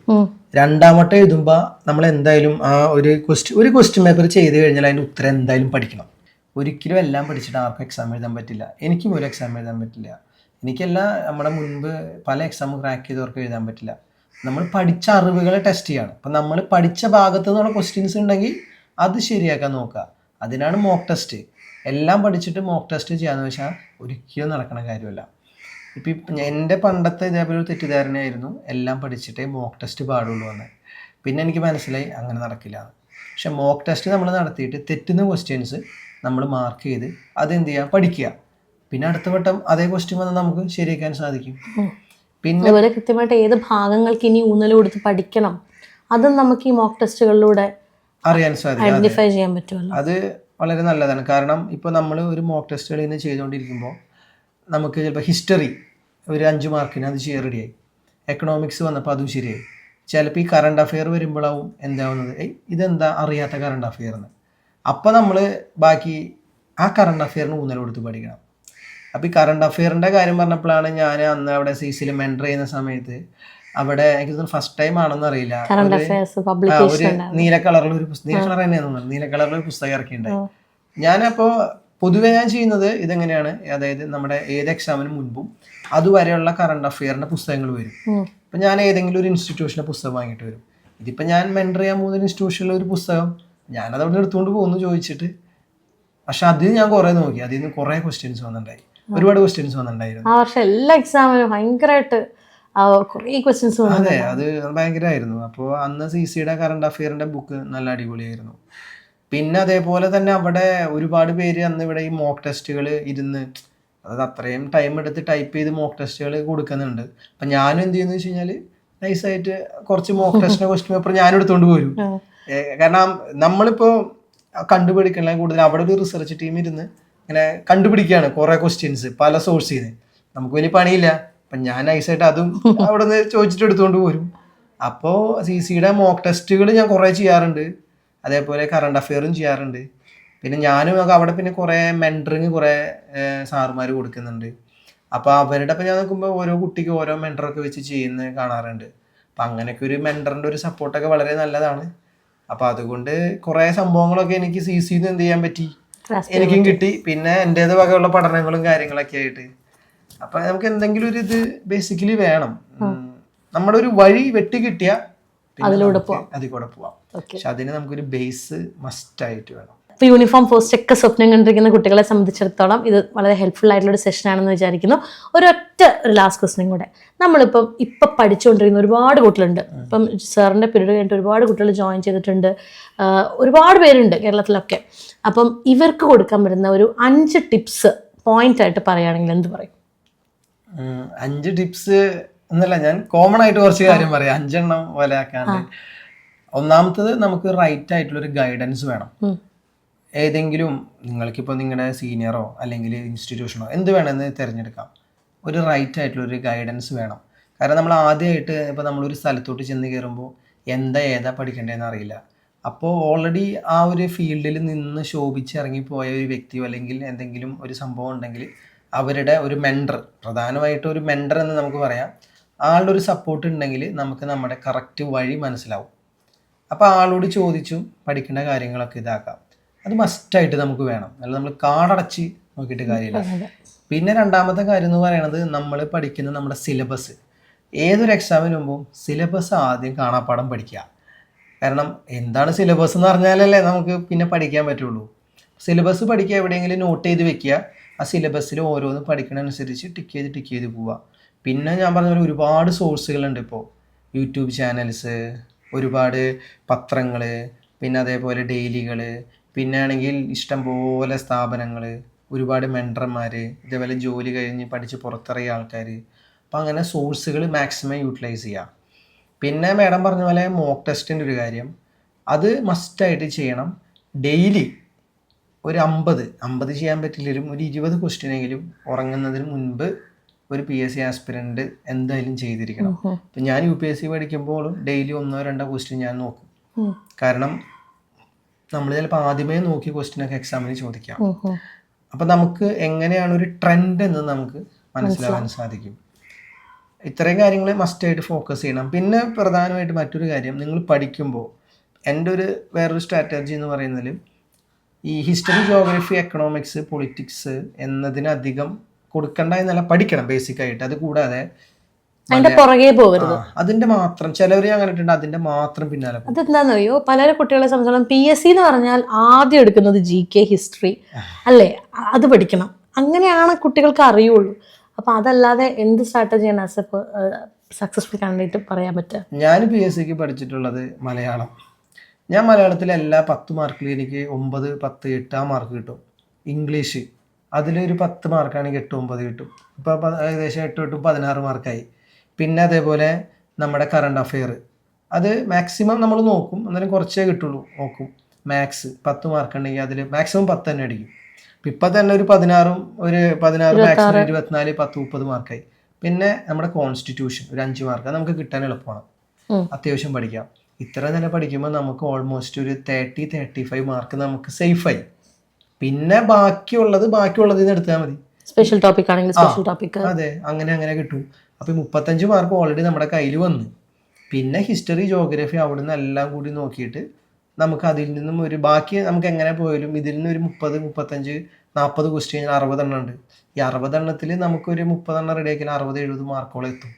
2ാമത്തെ എഴുതുമ്പോൾ നമ്മൾ എന്തായാലും ആ ഒരു ക്വസ്റ്റ്യൻ പേപ്പർ ചെയ്ത് കഴിഞ്ഞാൽ അതിൻ്റെ ഉത്തരം എന്തായാലും പഠിക്കണം. ഒരിക്കലും എല്ലാം പഠിച്ചിട്ട് ആർക്കും എക്സാം എഴുതാൻ പറ്റില്ല. എനിക്കും ഒരു എക്സാം എഴുതാൻ പറ്റില്ല. എനിക്കെല്ലാം നമ്മുടെ മുൻപ് പല എക്സാം ക്രാക്ക് ചെയ്തവർക്ക് എഴുതാൻ പറ്റില്ല. നമ്മൾ പഠിച്ച അറിവുകളെ ടെസ്റ്റ് ചെയ്യാണ്. അപ്പം നമ്മൾ പഠിച്ച ഭാഗത്തു നിന്നുള്ള ക്വസ്റ്റ്യൻസ് ഉണ്ടെങ്കിൽ അത് ശരിയാക്കാൻ നോക്കുക. അതിനാണ് മോക്ക് ടെസ്റ്റ്. എല്ലാം പഠിച്ചിട്ട് മോക്ക് ടെസ്റ്റ് ചെയ്യാന്ന് വെച്ചാൽ ഒരിക്കലും നടക്കണ കാര്യമല്ല. ഇപ്പം എൻ്റെ പണ്ടത്തെ ഇതേപോലെ ഒരു തെറ്റിദ്ധാരണയായിരുന്നു എല്ലാം പഠിച്ചിട്ടേ മോക്ക് ടെസ്റ്റ് പാടുള്ളൂ എന്ന്. പിന്നെ എനിക്ക് മനസ്സിലായി അങ്ങനെ നടക്കില്ല എന്ന്. പക്ഷെ മോക്ക് ടെസ്റ്റ് നമ്മൾ നടത്തിയിട്ട് തെറ്റുന്ന ക്വസ്റ്റ്യൻസ് നമ്മൾ മാർക്ക് ചെയ്ത് അതെന്ത് ചെയ്യുക, പഠിക്കുക. പിന്നെ അടുത്ത വട്ടം അതേ ക്വസ്റ്റ്യൻ വന്നാൽ നമുക്ക് ശരിയാക്കാൻ സാധിക്കും. പിന്നെ അതുപോലെ കൃത്യമായിട്ട് ഏത് ഭാഗങ്ങൾക്ക് ഇനി ഊന്നൽ കൊടുത്ത് പഠിക്കണം അതും നമുക്ക് ഈ മോക്ക് ടെസ്റ്റുകളിലൂടെ അറിയാൻ സാധിക്കും, ഐഡന്റിഫൈ ചെയ്യാൻ പറ്റുമല്ലോ. അത് വളരെ നല്ലതാണ്. കാരണം ഇപ്പോൾ നമ്മൾ ഒരു മോക്ക് ടെസ്റ്റുകൾ ഇന്ന് ചെയ്തുകൊണ്ടിരിക്കുമ്പോൾ നമുക്ക് ചിലപ്പോൾ ഹിസ്റ്ററി ഒരു 5 മാർക്കിന് അത് റെഡിയായി, എക്കണോമിക്സ് വന്നപ്പോൾ അതും ശരിയായി. ചിലപ്പോൾ ഈ കറണ്ട് അഫെയർ വരുമ്പോഴാവും എന്താവുന്നത്, ഇതെന്താ അറിയാത്ത കറണ്ട് അഫെയർ എന്ന്. അപ്പോൾ നമ്മൾ ബാക്കി ആ കറണ്ട് അഫെയറിന് ഊന്നൽ കൊടുത്ത് പഠിക്കണം. അപ്പോൾ ഈ കറണ്ട് അഫെയറിൻ്റെ കാര്യം പറഞ്ഞപ്പോഴാണ് ഞാൻ അന്ന് അവിടെ CCയിൽ മെൻറ്റർ ചെയ്യുന്ന സമയത്ത് അവിടെ എനിക്ക് തോന്നുന്നു ഫസ്റ്റ് ടൈം ആണെന്ന് അറിയില്ല, ഒരു നീല കളറിൽ ഒരു പുസ്തകം ഇറക്കിയിട്ടുണ്ടായി. ഞാനപ്പോൾ പൊതുവെ ഞാൻ ചെയ്യുന്നത് ഇതെങ്ങനെയാണ്, അതായത് നമ്മുടെ ഏത് എക്സാമിന് മുൻപും അതുവരെയുള്ള കറണ്ട് അഫെയറിൻ്റെ പുസ്തകങ്ങൾ വരും. അപ്പം ഞാൻ ഏതെങ്കിലും ഒരു ഇൻസ്റ്റിറ്റ്യൂഷൻ്റെ പുസ്തകം വാങ്ങിയിട്ട് വരും. ഇതിപ്പോൾ ഞാൻ മെൻറ്റർ ചെയ്യാൻ പോകുന്ന ഇൻസ്റ്റിറ്റ്യൂഷനിലെ ഒരു പുസ്തകം ഞാനത് അവിടെ എടുത്തുകൊണ്ട് പോകുന്നു ചോദിച്ചിട്ട്. പക്ഷെ അത് ഞാൻ കുറേ നോക്കി, അതിൽ നിന്ന് കുറേ ക്വസ്റ്റ്യൻസ് വന്നിട്ടുണ്ടായി, ഒരുപാട് ക്വസ്റ്റ്യൻസ് വന്നിട്ടുണ്ടായിരുന്നു. ആ വർഷം എല്ലാ എക്സാമിനും ഭയങ്കരമായിട്ട് കുറേ ക്വസ്റ്റ്യൻസ്. അതെ, അത് ഭയങ്കരമായിരുന്നു. അപ്പോൾ അന്ന് CCയുടെ കറണ്ട് അഫെയറിൻ്റെ ബുക്ക് നല്ല അടിപൊളിയായിരുന്നു. പിന്നെ അതേപോലെ തന്നെ അവിടെ ഒരുപാട് പേര് അന്ന് ഇവിടെ ഈ മോക്ക് ടെസ്റ്റുകൾ ഇരുന്ന്, അതായത് അത്രയും ടൈം എടുത്ത് ടൈപ്പ് ചെയ്ത് മോക്ക് ടെസ്റ്റുകൾ കൊടുക്കുന്നുണ്ട്. അപ്പം ഞാനും എന്ത് ചെയ്യുന്നത് വെച്ച് കഴിഞ്ഞാൽ നൈസായിട്ട് കുറച്ച് മോക്ക് ടെസ്റ്റിൻ്റെ ക്വസ്റ്റ്യൻ പേപ്പർ ഞാനും എടുത്തുകൊണ്ട് പോരും. കാരണം നമ്മളിപ്പോൾ കണ്ടുപിടിക്കണ കൂടുതൽ അവിടെ ഒരു റിസർച്ച് ടീം ഇരുന്ന് ഇങ്ങനെ കണ്ടുപിടിക്കുകയാണ് കുറേ ക്വസ്റ്റ്യൻസ് പല സോഴ്സിൽ നിന്ന്. നമുക്ക് വലിയ പണിയില്ല. അപ്പം ഞാൻ നൈസായിട്ട് അതും അവിടെ നിന്ന് ചോദിച്ചിട്ട് എടുത്തുകൊണ്ട് പോരും. അപ്പോൾ CCയുടെ മോക്ക് ടെസ്റ്റുകൾ ഞാൻ കുറേ ചെയ്യാറുണ്ട്, അതേപോലെ കറണ്ട് അഫെയറും ചെയ്യാറുണ്ട്. പിന്നെ ഞാനും അവിടെ പിന്നെ കുറേ മെൻറ്ററിങ് കുറേ സാറുമാർ കൊടുക്കുന്നുണ്ട്. അപ്പോൾ അവരുടെ അപ്പം ഞാൻ നോക്കുമ്പോൾ ഓരോ കുട്ടിക്ക് ഓരോ മെൻറ്ററൊക്കെ വെച്ച് ചെയ്യുന്നത് കാണാറുണ്ട്. അപ്പം അങ്ങനെയൊക്കെ ഒരു മെൻറ്ററിൻ്റെ ഒരു സപ്പോർട്ടൊക്കെ വളരെ നല്ലതാണ്. അപ്പോൾ അതുകൊണ്ട് കുറേ സംഭവങ്ങളൊക്കെ എനിക്ക് CCന്ന് എന്ത് ചെയ്യാൻ പറ്റി, എനിക്കും കിട്ടി. പിന്നെ എൻ്റേത് വകയുള്ള പഠനങ്ങളും കാര്യങ്ങളൊക്കെ ആയിട്ട്. അപ്പം നമുക്ക് എന്തെങ്കിലും ഒരു ഇത് ബേസിക്കലി വേണം. നമ്മുടെ ഒരു വഴി വെട്ടി കിട്ടിയാൽ അതിലൂടെ പോവാം. പക്ഷെ അതിന് നമുക്കൊരു ബേസ് മസ്റ്റായിട്ട് വേണം. ഇപ്പോൾ യൂണിഫോം പോസ്റ്റ് ഒക്കെ സ്വപ്നം കണ്ടിരിക്കുന്ന കുട്ടികളെ സംബന്ധിച്ചിടത്തോളം ഇത് വളരെ ഹെൽപ്ഫുൾ ആയിട്ടുള്ള ഒരു സെഷൻ ആണെന്ന് വിചാരിക്കുന്നു. ഒരു ലാസ്റ്റ് ക്വസ്റ്റ്യൻ കൂടെ. നമ്മളിപ്പം പഠിച്ചുകൊണ്ടിരിക്കുന്ന ഒരുപാട് കുട്ടികളുണ്ട്. ഇപ്പം സാറിൻ്റെ പീരീഡ് കഴിഞ്ഞിട്ട് ഒരുപാട് കുട്ടികൾ ജോയിൻ ചെയ്തിട്ടുണ്ട്, ഒരുപാട് പേരുണ്ട് കേരളത്തിലൊക്കെ. അപ്പം ഇവർക്ക് കൊടുക്കാൻ പറ്റുന്ന ഒരു 5 ടിപ്സ് പോയിന്റ് ആയിട്ട് പറയുകയാണെങ്കിൽ എന്ത് പറയും? 5 ടിപ്സ് എന്നല്ല, ഞാൻ കോമൺ ആയിട്ട് കുറച്ച് കാര്യം പറയാം, 5 എണ്ണം പോലെ ആക്കാണ്ട്. ഒന്നാമത്തത്, നമുക്ക് റൈറ്റ് ആയിട്ടുള്ളൊരു ഗൈഡൻസ് വേണം. ഏതെങ്കിലും നിങ്ങൾക്കിപ്പോൾ നിങ്ങളുടെ സീനിയറോ അല്ലെങ്കിൽ ഇൻസ്റ്റിറ്റ്യൂഷനോ എന്ത് വേണമെന്ന് തിരഞ്ഞെടുക്കാം. ഒരു റൈറ്റ് ആയിട്ടുള്ളൊരു ഗൈഡൻസ് വേണം. കാരണം നമ്മൾ ആദ്യമായിട്ട് ഇപ്പോൾ നമ്മളൊരു സ്ഥലത്തോട്ട് ചെന്ന് കയറുമ്പോൾ ഏതാ പഠിക്കേണ്ടതെന്ന് അറിയില്ല. അപ്പോൾ ഓൾറെഡി ആ ഒരു ഫീൽഡിൽ നിന്ന് ശോഭിച്ചിറങ്ങിപ്പോയ ഒരു വ്യക്തിയോ അല്ലെങ്കിൽ എന്തെങ്കിലും ഒരു സംഭവം ഉണ്ടെങ്കിൽ അവരുടെ ഒരു മെൻറ്റർ, പ്രധാനമായിട്ടും ഒരു മെൻറ്റർ എന്ന് നമുക്ക് പറയാം, ആളുടെ ഒരു സപ്പോർട്ട് ഉണ്ടെങ്കിൽ നമുക്ക് നമ്മുടെ കറക്റ്റ് വഴി മനസ്സിലാവും. അപ്പോൾ ആളോട് ചോദിച്ചും പഠിക്കേണ്ട കാര്യങ്ങളൊക്കെ ഇതാക്കാം. അത് മസ്റ്റായിട്ട് നമുക്ക് വേണം, അല്ല നമ്മൾ കാടടച്ച് നോക്കിയിട്ട് കാര്യമില്ല. പിന്നെ രണ്ടാമത്തെ കാര്യം എന്ന് പറയുന്നത്, നമ്മൾ പഠിക്കുന്ന നമ്മുടെ സിലബസ്. ഏതൊരു എക്സാമിന് മുമ്പും സിലബസ് ആദ്യം കാണാപ്പാഠം പഠിക്കുക. കാരണം എന്താണ് സിലബസ് എന്ന് പറഞ്ഞാലല്ലേ നമുക്ക് പിന്നെ പഠിക്കാൻ പറ്റുള്ളൂ. സിലബസ് പഠിക്കുക, എവിടെയെങ്കിലും നോട്ട് ചെയ്ത് വെക്കുക. ആ സിലബസിൽ ഓരോന്ന് പഠിക്കണനുസരിച്ച് ടിക്ക് ചെയ്ത് പോവുക. പിന്നെ ഞാൻ പറഞ്ഞ പോലെ ഒരുപാട് സോഴ്സുകളുണ്ട്. ഇപ്പോൾ യൂട്യൂബ് ചാനൽസ്, ഒരുപാട് പത്രങ്ങൾ, പിന്നെ അതേപോലെ ഡെയിലികൾ, പിന്നെ ആണെങ്കിൽ ഇഷ്ടംപോലെ സ്ഥാപനങ്ങൾ, ഒരുപാട് മെൻറ്റർമാർ, ഇതേപോലെ ജോലി കഴിഞ്ഞ് പഠിച്ച് പുറത്തിറങ്ങിയ ആൾക്കാർ. അപ്പോൾ അങ്ങനെ സോഴ്സുകൾ മാക്സിമം യൂട്ടിലൈസ് ചെയ്യുക. പിന്നെ മാഡം പറഞ്ഞ പോലെ മോക്ക് ടെസ്റ്റിൻ്റെ ഒരു കാര്യം, അത് മസ്റ്റായിട്ട് ചെയ്യണം. ഡെയിലി ഒരു 50 ചെയ്യാൻ പറ്റില്ലെങ്കിലും ഒരു 20 ക്വസ്റ്റ്യനെങ്കിലും ഉറങ്ങുന്നതിന് മുൻപ് ഒരു PSC ആസ്പിരൻ്റ് എന്തായാലും ചെയ്തിരിക്കണം. ഇപ്പം ഞാൻ UPSC പഠിക്കുമ്പോഴും ഡെയിലി 1-2 ക്വസ്റ്റ്യൻ ഞാൻ നോക്കും. കാരണം നമ്മൾ ചിലപ്പോൾ ആദ്യമേ നോക്കി ക്വസ്റ്റ്യനൊക്കെ എക്സാമിന് ചോദിക്കാം. അപ്പം നമുക്ക് എങ്ങനെയാണ് ഒരു ട്രെൻഡ് എന്ന് നമുക്ക് മനസ്സിലാവാൻ സാധിക്കും. ഇത്രയും കാര്യങ്ങൾ മസ്റ്റായിട്ട് ഫോക്കസ് ചെയ്യണം. പിന്നെ പ്രധാനമായിട്ട് മറ്റൊരു കാര്യം, നിങ്ങൾ പഠിക്കുമ്പോൾ എൻ്റെ വേറൊരു സ്ട്രാറ്റജി എന്ന് പറയുന്നത്, ഈ ഹിസ്റ്ററി, ജോഗ്രഫി, എക്കണോമിക്സ്, പൊളിറ്റിക്സ് എന്നതിനധികം കൊടുക്കണ്ട എന്നല്ല, പഠിക്കണം ബേസിക്കായിട്ട്. അത് കൂടാതെ അതിന്റെ പുറകെ പോകരുത്. അതിന്റെ മാത്രം ചിലവർ അങ്ങനെ ഇട്ടുണ്ട്, അതിന്റെ മാത്രം പിന്നാലെ. അതെന്താണെന്നറിയോ, പല കുട്ടികളെ സംബന്ധിച്ചോളം PSC എന്ന് പറഞ്ഞാൽ ആദ്യം എടുക്കുന്നത് GK, ഹിസ്റ്ററി അല്ലേ, അത് പഠിക്കണം. അങ്ങനെയാണ് കുട്ടികൾക്ക് അറിയുള്ളൂ. അപ്പോൾ അതല്ലാതെ എന്ത് സ്ട്രാറ്റജിയാണ് ആസ് എ സക്സസ്ഫുൾ കാൻഡിഡേറ്റ് പറയാൻ പറ്റുക? ഞാൻ PSC പഠിച്ചിട്ടുള്ളത് മലയാളം. ഞാൻ മലയാളത്തിലെ എല്ലാ 10 മാർക്കിലും എനിക്ക് 9, 10, 8 ആ മാർക്ക് കിട്ടും. ഇംഗ്ലീഷ് അതിലൊരു 10 മാർക്കാണെങ്കിൽ 8, 9 കിട്ടും. ഇപ്പോൾ ഏകദേശം 8, 8, 16 മാർക്കായി. പിന്നെ അതേപോലെ നമ്മുടെ കറണ്ട് അഫെയർ അത് മാക്സിമം നമ്മൾ നോക്കും, എന്നാലും കുറച്ചേ കിട്ടുള്ളൂ. നോക്കും മാത്സ് 10 മാർക്ക് ഉണ്ടെങ്കിൽ അതിൽ മാക്സിമം 10 തന്നെ അടിക്കും. ഇപ്പം തന്നെ ഒരു 16 മാക്സിമം 24, 10, 30 മാർക്കായി. പിന്നെ നമ്മുടെ കോൺസ്റ്റിറ്റ്യൂഷൻ ഒരു 5 മാർക്ക്, അത് നമുക്ക് കിട്ടാൻ എളുപ്പമാണ്, അത്യാവശ്യം പഠിക്കാം. ഇത്ര തന്നെ പഠിക്കുമ്പോൾ നമുക്ക് ഓൾമോസ്റ്റ് ഒരു 30-35 മാർക്ക് നമുക്ക് സേഫായി. പിന്നെ ബാക്കിയുള്ളത് നിന്ന് എടുത്താൽ മതി. സ്പെഷ്യൽ ടോപ്പിക് ആണെങ്കിൽ സ്പെഷ്യൽ ടോപ്പിക്, അതെ, അങ്ങനെ കിട്ടും. അപ്പോൾ 35 മാർക്ക് ഓൾറെഡി നമ്മുടെ കയ്യിൽ വന്നു. പിന്നെ ഹിസ്റ്ററി, ജോഗ്രഫി അവിടെ നിന്ന് എല്ലാം കൂടി നോക്കിയിട്ട് നമുക്ക് അതിൽ നിന്നും ഒരു ബാക്കി നമുക്ക് എങ്ങനെ പോയാലും ഇതിൽ നിന്ന് ഒരു 30, 35, 40 ക്വസ്റ്റ്യൻ 60 എണ്ണം ഉണ്ട്. ഈ 60 എണ്ണത്തിൽ നമുക്കൊരു 30 എണ്ണം റെഡിയാക്കിയാൽ 60-70 മാർക്കോളം എത്തും.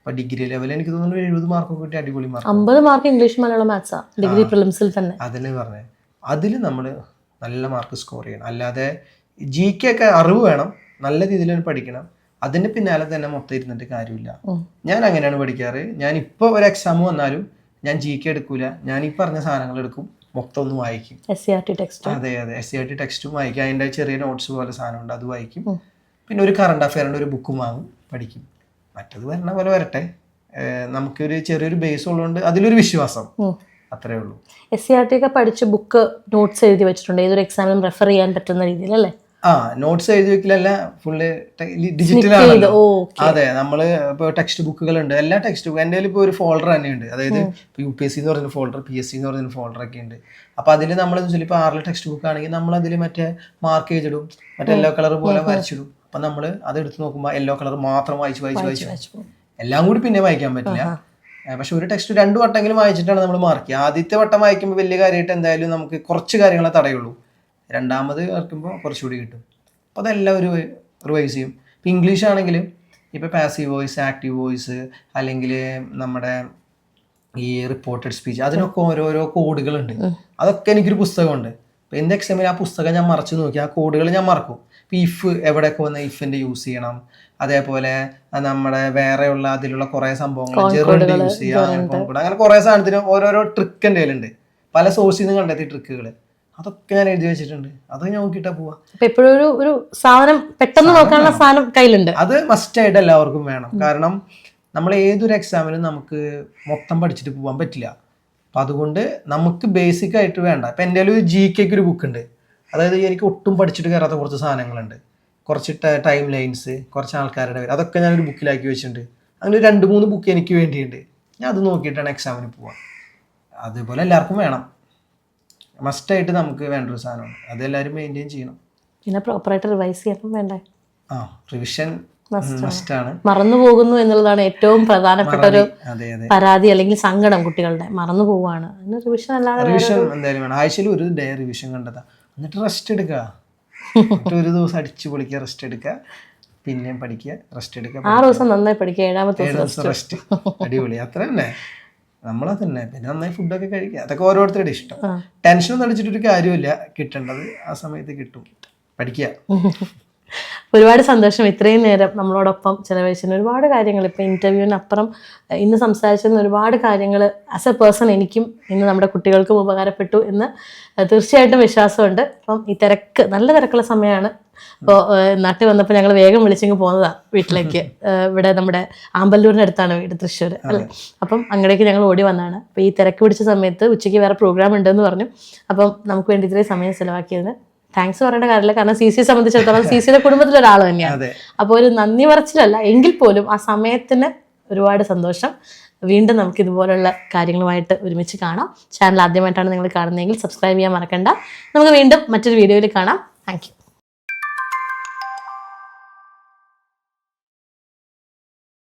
അപ്പൊ ഡിഗ്രി ലെവൽ എനിക്ക് തോന്നുന്നു 70 മാർക്കൊക്കെ കിട്ടി, അടിപൊളി മാർക്ക്. 50 മാർക്ക് ഇംഗ്ലീഷ്, മലയാളം, മാത്സാ ഡിഗ്രി പ്രിലിംസിൽ തന്നെ. അതല്ലേ പറഞ്ഞേ, അതിൽ നമ്മൾ നല്ല മാർക്ക് സ്കോർ ചെയ്യണം. അല്ലാതെ GK ഒക്കെ അറിവ് വേണം, നല്ല രീതിയിൽ പഠിക്കണം. അതിന്റെ പിന്നാലെ തന്നെ മൊത്തം ഇരുന്നിട്ട് കാര്യമില്ല. ഞാൻ അങ്ങനെയാണ് പഠിക്കാറ്. ഞാൻ ഇപ്പോൾ ഒരു എക്സാം വന്നാലും ഞാൻ GK എടുക്കൂല, ഞാൻ ഈ പറഞ്ഞ സാധനങ്ങൾ എടുക്കും, മൊത്തം ഒന്ന് വായിക്കും. ടെക്സ്റ്റ്, അതെ, SCERT ടെക്സ്റ്റും വായിക്കും. അതിൻ്റെ ചെറിയ നോട്ട്സ് പോലെ സാധനമുണ്ട്, അത് വായിക്കും. പിന്നെ ഒരു കറണ്ട് അഫെയറിൻ്റെ ഒരു ബുക്കും വാങ്ങും, പഠിക്കും. മറ്റത് വരണ പോലെ വരട്ടെ, നമുക്കൊരു ചെറിയൊരു ബേസ് ഉള്ളതുകൊണ്ട് അതിലൊരു വിശ്വാസം, അത്രേ ഉള്ളൂ. SCERT ഒക്കെ പഠിച്ച് ബുക്ക് നോട്ട്സ് എഴുതി വെച്ചിട്ടുണ്ട്, ഏതൊരു എക്സാമിനും റെഫർ ചെയ്യാൻ പറ്റുന്ന രീതിയിൽ അല്ലേ? നോട്ട്സ് എഴുതി വെക്കലല്ല, ഫുള്ള് ഡിജിറ്റലാണ്. അതെ, നമ്മള് ഇപ്പോൾ ടെക്സ്റ്റ് ബുക്കുകളുണ്ട്, എല്ലാ ടെക്സ്റ്റ് ബുക്ക് എൻ്റെ ഇപ്പോൾ ഒരു ഫോൾഡർ തന്നെയുണ്ട്. അതായത് UPSC എന്ന് പറഞ്ഞ ഫോൾഡർ, PSC എന്ന് പറഞ്ഞ ഫോൾഡർ ഒക്കെ ഉണ്ട്. അപ്പൊ അതിൽ നമ്മൾ ഇപ്പോൾ 6 ടെക്സ്റ്റ് ബുക്ക് ആണെങ്കിൽ നമ്മൾ അതിൽ മറ്റേ മാർക്ക് ചെയ്തിടും, മറ്റേ യെല്ലോ കളർ പോലെ വരച്ചിടും. അപ്പൊ നമ്മൾ അത് എടുത്ത് നോക്കുമ്പോൾ യെല്ലോ കളർ മാത്രം വായിച്ചു എല്ലാം കൂടി പിന്നെ വായിക്കാൻ പറ്റില്ല. പക്ഷെ ഒരു ടെക്സ്റ്റ് 2 വട്ടമെങ്കിലും വായിച്ചിട്ടാണ് നമ്മൾ മാർക്ക് ചെയ്യുക. ആദ്യത്തെ വട്ടം വായിക്കുമ്പോൾ വലിയ കാര്യമായിട്ട് എന്തായാലും നമുക്ക് കുറച്ച് കാര്യങ്ങളെ തടയുള്ളൂ. രണ്ടാമത് വരക്കുമ്പോൾ കുറച്ചുകൂടി കിട്ടും. അപ്പോൾ അതെല്ലാം ഒരു റിവൈസ് ചെയ്യും. ഇപ്പം ഇംഗ്ലീഷ് ആണെങ്കിൽ ഇപ്പോൾ പാസീവ് വോയിസ്, ആക്റ്റീവ് വോയിസ്, അല്ലെങ്കിൽ നമ്മുടെ ഈ റിപ്പോർട്ടഡ് സ്പീച്ച്, അതിനൊക്കെ ഓരോരോ കോഡുകളുണ്ട്. അതൊക്കെ എനിക്കൊരു പുസ്തകമുണ്ട്. അപ്പോൾ എൻ്റെ എക്സാമിൽ ആ പുസ്തകം ഞാൻ മറച്ചു നോക്കി ആ കോഡുകൾ ഞാൻ മറക്കും. ഇപ്പോൾ ഇഫ് എവിടെയൊക്കെ വന്ന ഇഫിൻ്റെ യൂസ് ചെയ്യണം, അതേപോലെ നമ്മുടെ വേറെയുള്ള അതിലുള്ള കുറേ സംഭവങ്ങൾ ജെറുണ്ട് യൂസ് ചെയ്യുക, അങ്ങനെ കുറേ സാധനത്തിന് ഓരോരോ ട്രിക്ക് എൻ്റെ കയ്യിലുണ്ട്. പല സോഴ്സിൽ നിന്ന് കണ്ടെത്തിയ ട്രിക്കുകൾ, അതൊക്കെ ഞാൻ എഴുതി വെച്ചിട്ടുണ്ട്. അത് ഞാൻ നോക്കിയിട്ടാ പോവാ. എപ്പോഴും ഒരു സാധനം പെട്ടെന്ന് നോക്കാനുള്ള സാധനം കയ്യിലുണ്ട്. അത് മസ്റ്റ് ആയിട്ട് എല്ലാവർക്കും വേണം. കാരണം നമ്മൾ ഏതൊരു എക്സാമിനും നമുക്ക് മൊത്തം പഠിച്ചിട്ട് പോകാൻ പറ്റില്ല. അപ്പം അതുകൊണ്ട് നമുക്ക് ബേസിക് ആയിട്ട് വേണ്ട. ഇപ്പം എൻ്റെ ഒരു GK ഒരു ബുക്ക് ഉണ്ട്. അതായത് എനിക്ക് ഒട്ടും പഠിച്ചിട്ട് കയറാത്ത കുറച്ച് സാധനങ്ങളുണ്ട്, കുറച്ച് ടൈം ലൈൻസ്, കുറച്ച് ആൾക്കാരുടെ പേര്, അതൊക്കെ ഞാനൊരു ബുക്കിലാക്കി വെച്ചിട്ടുണ്ട്. അങ്ങനെ 2-3 ബുക്ക് എനിക്ക് വേണ്ടിയുണ്ട്. ഞാൻ അത് നോക്കിയിട്ടാണ് എക്സാമിന് പോവാം. അതുപോലെ എല്ലാവർക്കും വേണം, മസ്റ്റായിട്ട് നമുക്ക് വേണ്ട ഒരു സാധനമാണ്. അതെല്ലാവരും മെയിൻറ്റെയിൻ ചെയ്യണം. പിന്നെ പ്രോപ്പറായിട്ട് റിവൈസ് ചെയ്യണം, വേണ്ടേ? റിവിഷൻ മസ്റ്റാണ്. മറന്നു പോകുന്നു എന്നുള്ളതാണ് ഏറ്റവും പ്രധാനപ്പെട്ട ഒരു പരാതി അല്ലെങ്കിൽ സങ്കടം കുട്ടികളുടെ. മറന്നു പോവാണ്, റിവിഷൻ എന്തായാലും വേണം. ആഴ്ചയിൽ ഒരു ഡേ റിവിഷൻ കണ്ടെത്താ, എന്നിട്ട് റെസ്റ്റ് എടുക്കുക. ഒരു ദിവസം അടിച്ചു പൊളിക്കുക, റെസ്റ്റ് എടുക്കുക, പിന്നെയും പഠിക്കുക, റെസ്റ്റ് എടുക്കുക. 6 ദിവസം നന്നായി പഠിക്കുക, 7ാമത്തെ ദിവസം റെസ്റ്റ്. അടിപൊളി, അത്ര തന്നെ. നമ്മളത് തന്നെ. പിന്നെ നന്നായി ഫുഡൊക്കെ കഴിക്കുക, അതൊക്കെ ഓരോരുത്തരുടെ ഇഷ്ടം. ടെൻഷനൊന്നും അടിച്ചിട്ടൊരു കാര്യമില്ല, കിട്ടേണ്ടത് ആ സമയത്ത് കിട്ടും. പഠിക്കുക. ഒരുപാട് സന്തോഷം ഇത്രയും നേരം നമ്മളോടൊപ്പം ചിലവഴിച്ചതിന്. ഒരുപാട് കാര്യങ്ങൾ ഇപ്പോൾ ഇൻ്റർവ്യൂവിനപ്പുറം ഇന്ന് സംസാരിച്ചതിന് ഒരുപാട് കാര്യങ്ങൾ ആസ് എ പേഴ്സൺ എനിക്കും ഇന്ന് നമ്മുടെ കുട്ടികൾക്കും ഉപകാരപ്പെട്ടു എന്ന് തീർച്ചയായിട്ടും വിശ്വാസമുണ്ട്. അപ്പം ഈ നല്ല തിരക്കുള്ള സമയമാണ്. അപ്പോൾ നാട്ടിൽ വന്നപ്പോൾ ഞങ്ങൾ വേഗം വിളിച്ചിങ്ങ് പോകുന്നതാണ് വീട്ടിലേക്ക്. ഇവിടെ നമ്മുടെ ആമ്പല്ലൂരിൻ്റെ അടുത്താണ് വീട്, തൃശ്ശൂർ അല്ലേ. അപ്പം അങ്ങടേക്ക് ഞങ്ങൾ ഓടി വന്നതാണ്. അപ്പോൾ ഈ തിരക്ക് പിടിച്ച സമയത്ത് ഉച്ചയ്ക്ക് വേറെ പ്രോഗ്രാം ഉണ്ടെന്ന് പറഞ്ഞു. അപ്പം നമുക്ക് വേണ്ടി ഇത്രയും സമയം ചിലവാക്കിയതിന് താങ്ക്സ് പറയേണ്ട കാര്യമില്ല. കാരണം CC സംബന്ധിച്ചിടത്തോളം CCയുടെ കുടുംബത്തിലൊരാൾ തന്നെയാണ്. അപ്പോൾ ഒരു നന്ദി പറച്ചിലല്ല, എങ്കിൽ പോലും ആ സമയത്തിന് ഒരുപാട് സന്തോഷം. വീണ്ടും നമുക്ക് ഇതുപോലുള്ള കാര്യങ്ങളുമായിട്ട് ഒരുമിച്ച് കാണാം. ചാനൽ ആദ്യമായിട്ടാണ് നിങ്ങൾ കാണുന്നതെങ്കിൽ സബ്സ്ക്രൈബ് ചെയ്യാൻ മറക്കണ്ട. നമുക്ക് വീണ്ടും മറ്റൊരു വീഡിയോയിൽ കാണാം. Thank you.